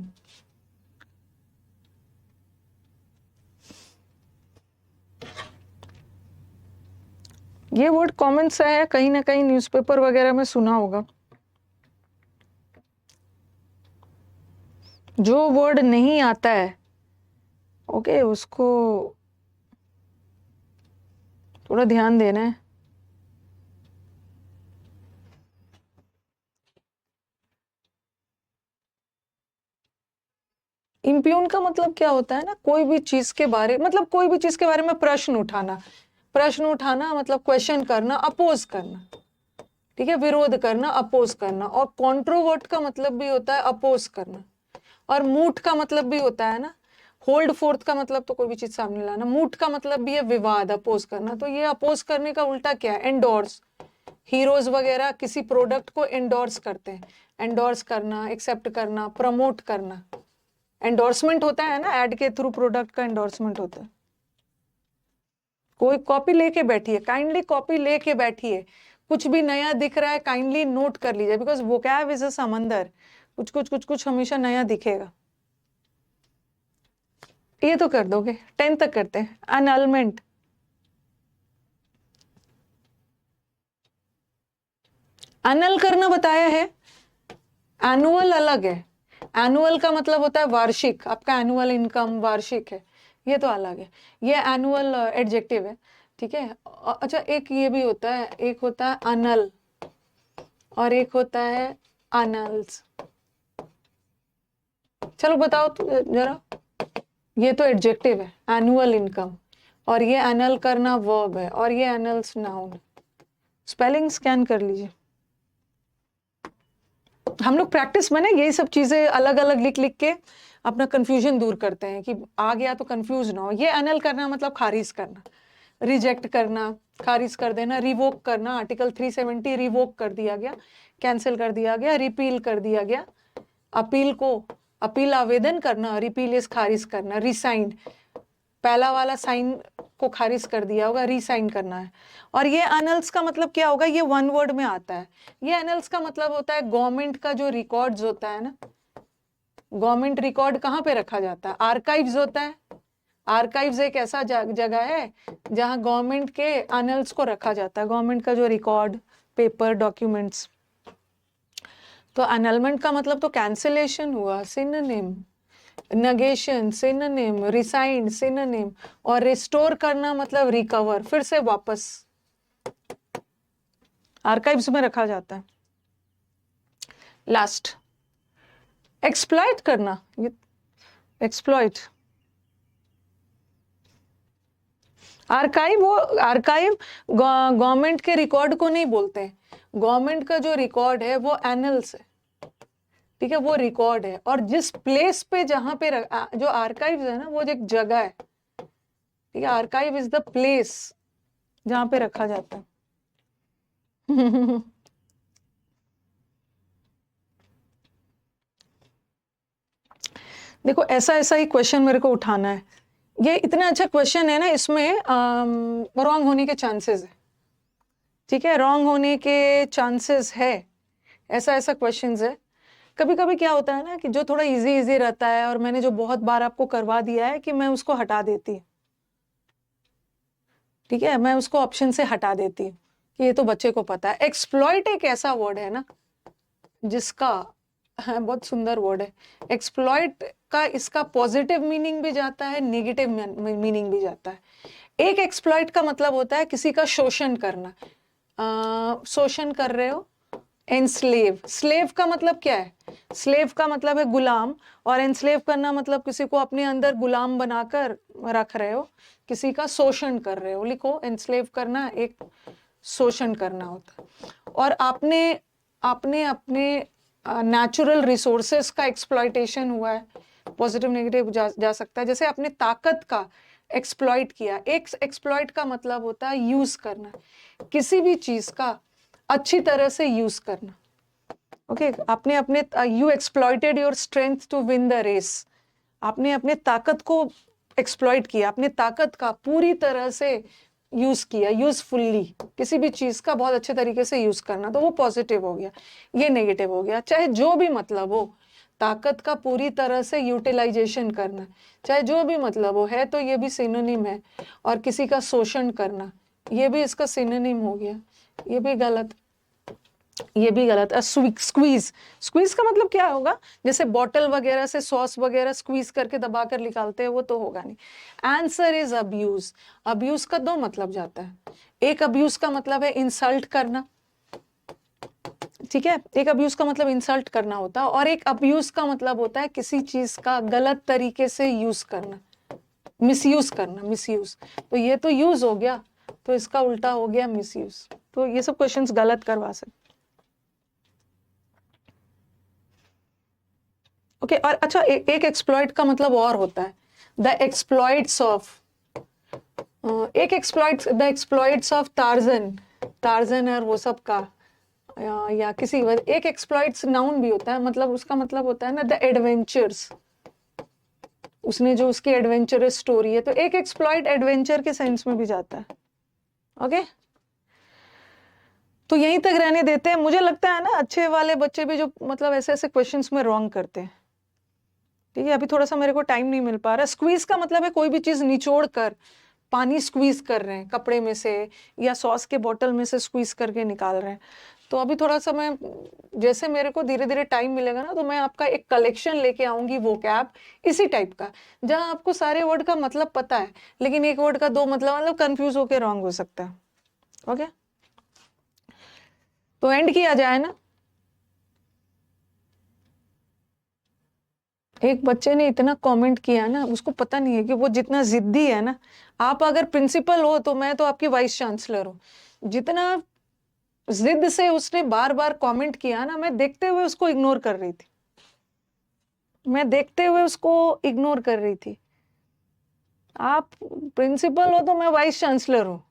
[SPEAKER 1] ये वर्ड कॉमन सा है, कहीं ना कहीं न्यूज़पेपर वगैरह में सुना होगा। जो वर्ड नहीं आता है, ओके, उसको थोड़ा ध्यान देना है। इम्प्यून का मतलब क्या होता है ना, कोई भी चीज के बारे, मतलब कोई भी चीज के बारे में प्रश्न उठाना। प्रश्न उठाना मतलब क्वेश्चन करना, अपोज करना, ठीक है, विरोध करना, अपोज करना। और कॉन्ट्रोवर्ट का मतलब भी होता है अपोज करना। और मूट का मतलब भी होता है ना, होल्ड फोर्थ का मतलब तो कोई भी चीज सामने लाना, मूट का मतलब भी है विवाद, अपोज करना। तो ये अपोज करने का उल्टा क्या है, एंडोर्स। हीरोज वगैरह किसी प्रोडक्ट को एंडोर्स करते हैं। एंडोर्स करना, एक्सेप्ट करना, प्रमोट करना। एंडोर्समेंट होता है ना, एड के थ्रू प्रोडक्ट का एंडोर्समेंट होता है। कोई कॉपी लेके बैठिए, काइंडली कॉपी लेके बैठिए। कुछ भी नया दिख रहा है काइंडली नोट कर लीजिए, बिकॉज वोकैब इज अ समंदर, कुछ कुछ कुछ कुछ हमेशा नया दिखेगा। ये तो कर दोगे, 10 तक करते हैं। अनलमेंट, अनल करना बताया है। एनुअल अलग है। एनुअल का मतलब होता है वार्षिक, आपका एनुअल इनकम वार्षिक है, ये तो अलग है। ये एनुअल एडजेक्टिव है, ठीक है। अच्छा, एक ये भी होता है, एक होता है अनल और एक होता है अनल्स। चलो बताओ तो जरा, ये तो एडजेक्टिव है एनुअल इनकम, और ये एनल करना वर्ब है, और ये एनल्स नाउन। स्पेलिंग स्कैन कर लीजिए। हम लोग प्रैक्टिस में ना यही सब चीजें अलग अलग लिख लिख के अपना कंफ्यूजन दूर करते हैं कि आ गया तो कंफ्यूज ना हो। ये एनल करना मतलब खारिज करना, रिजेक्ट करना, खारिज कर देना। रिवोक करना, आर्टिकल 370 रिवोक कर दिया गया, कैंसिल कर दिया गया, रिपील कर दिया गया। अपील को, अपील आवेदन करना, रिपील इज खारिज करना। रिसाइंड, पहला वाला साइन को खारिज कर दिया होगा, रीसाइन करना है। और ये एनल्स का मतलब क्या होगा, ये वन वर्ड में आता है। ये एनल्स का मतलब होता है गवर्नमेंट का जो रिकॉर्ड्स होता है ना, गवर्नमेंट रिकॉर्ड कहाँ पे रखा जाता है, आर्काइव्स होता है। आर्काइव्स एक ऐसा जगह है जहाँ गवर्नमेंट के एनल्स को रखा जाता है, गवर्नमेंट का जो रिकॉर्ड, पेपर, डॉक्यूमेंट्स। तो एनलमेंट का मतलब तो कैंसिलेशन हुआ, synonym. Negation synonym, rescind synonym. और रिस्टोर करना मतलब रिकवर, फिर से वापस आर्काइव्स में रखा जाता है। लास्ट, एक्सप्लॉइट करना, ये एक्सप्लॉइट। आर्काइव, वो आर्काइव गवर्नमेंट के रिकॉर्ड को नहीं बोलते हैं। गवर्नमेंट का जो रिकॉर्ड है वो एनल्स है, ठीक है, वो रिकॉर्ड है। और जिस प्लेस पे, जहां पे जो आर्काइव है ना, वो एक जगह है, ठीक है। आर्काइव इज द प्लेस जहां पे रखा जाता है। देखो, ऐसा ऐसा ही क्वेश्चन मेरे को उठाना है। ये इतना अच्छा क्वेश्चन है ना, इसमें रॉन्ग होने के चांसेस है, ठीक है, रॉन्ग होने के चांसेस है। ऐसा ऐसा क्वेश्चंस है। कभी कभी क्या होता है ना कि जो थोड़ा इजी इजी रहता है, और मैंने जो बहुत बार आपको करवा दिया है, कि मैं उसको हटा देती हूँ, ठीक है, मैं उसको ऑप्शन से हटा देती हूँ कि ये तो बच्चे को पता है। एक्सप्लॉइट एक ऐसा वर्ड है ना जिसका, हाँ, बहुत सुंदर वर्ड है। एक्सप्लॉइट का इसका पॉजिटिव मीनिंग भी जाता है, नेगेटिव मीनिंग भी जाता है। एक एक्सप्लॉइट का मतलब होता है किसी का शोषण करना, शोषण कर रहे हो। एनस्लेव, स्लेव का मतलब क्या है, स्लेव का मतलब है गुलाम, और एनस्लेव करना मतलब किसी को अपने अंदर गुलाम बनाकर रख रहे हो, किसी का शोषण कर रहे हो। लिखो, एनस्लेव करना एक शोषण करना होता है। और आपने आपने अपने नेचुरल रिसोर्सेस का एक्सप्लॉइटेशन हुआ है, पॉजिटिव नेगेटिव जा सकता है। जैसे अपने ताकत का एक्सप्लॉइट किया। एक एक्सप्लॉइट का मतलब होता है यूज करना, किसी भी चीज का अच्छी तरह से यूज करना। ओके, आपने अपने you exploited your strength to win the race. आपने अपने ताकत को एक्सप्लॉइट किया, अपने ताकत का पूरी तरह से यूज किया, यूजफुल्ली, किसी भी चीज का बहुत अच्छे तरीके से यूज करना, तो वो पॉजिटिव हो गया। ये नेगेटिव हो गया। चाहे जो भी मतलब हो, ताकत का पूरी तरह से यूटिलाइजेशन करना, चाहे जो भी मतलब हो, है तो ये भी सिनोनिम है। और किसी का शोषण करना, ये भी इसका सिनोनिम हो गया। ये भी गलत, ये भी गलत है। स्क्वीज, स्क्वीज का मतलब क्या होगा? जैसे बॉटल वगैरह से सॉस वगैरह स्क्वीज करके दबा कर निकालते हैं, वो तो होगा नहीं। Answer is abuse. अब्यूज का दो मतलब जाता है। एक अब्यूज का मतलब है इंसल्ट करना, ठीक है, एक अब्यूज का मतलब इंसल्ट करना होता है, और एक अब्यूज का मतलब होता है किसी चीज का गलत तरीके से यूज करना, मिसयूज करना, मिसयूज। तो ये तो यूज हो गया, तो इसका उल्टा हो गया मिसयूज। तो ये सब क्वेश्चंस गलत करवा सकते। ओके, और अच्छा, एक एक्सप्लॉइट का मतलब और होता है द एक्सप्लॉइट्स ऑफ, एक exploits, the exploits of torsion, torsion और वो सब का, या किसी एक एक्सप्लॉइट्स नाउन भी होता है, मतलब उसका मतलब होता है ना द एडवेंचर्स, उसने जो उसकी एडवेंचरस स्टोरी है। तो एक एक्सप्लॉइट एडवेंचर के सेंस में भी जाता है। ओके, तो यहीं तक रहने देते हैं। मुझे लगता है ना अच्छे वाले बच्चे भी जो मतलब ऐसे ऐसे क्वेश्चंस में रॉन्ग करते हैं, ठीक है। अभी थोड़ा सा मेरे को टाइम नहीं मिल पा रहा। स्क्वीज का मतलब है कोई भी चीज निचोड़ कर, पानी स्क्वीज कर रहे हैं कपड़े में से, या सॉस के बोतल में से स्क्वीज करके निकाल रहे हैं। तो अभी थोड़ा सा मैं, जैसे मेरे को धीरे धीरे टाइम मिलेगा ना, तो मैं आपका एक कलेक्शन लेके आऊंगी वो कैब इसी टाइप का, जहां आपको सारे वर्ड का मतलब पता है, लेकिन एक वर्ड का दो मतलब कंफ्यूज होके रॉन्ग हो सकता है। ओके, तो एंड किया जाए ना। एक बच्चे ने इतना कमेंट किया ना, उसको पता नहीं है कि वो जितना जिद्दी है ना, आप अगर प्रिंसिपल हो तो मैं तो आपकी वाइस चांसलर हूँ, जितना जिद से उसने बार बार कमेंट किया ना, मैं देखते हुए उसको इग्नोर कर रही थी, मैं देखते हुए उसको इग्नोर कर रही थी। आप प्रिंसिपल हो तो मैं वाइस चांसलर हूँ।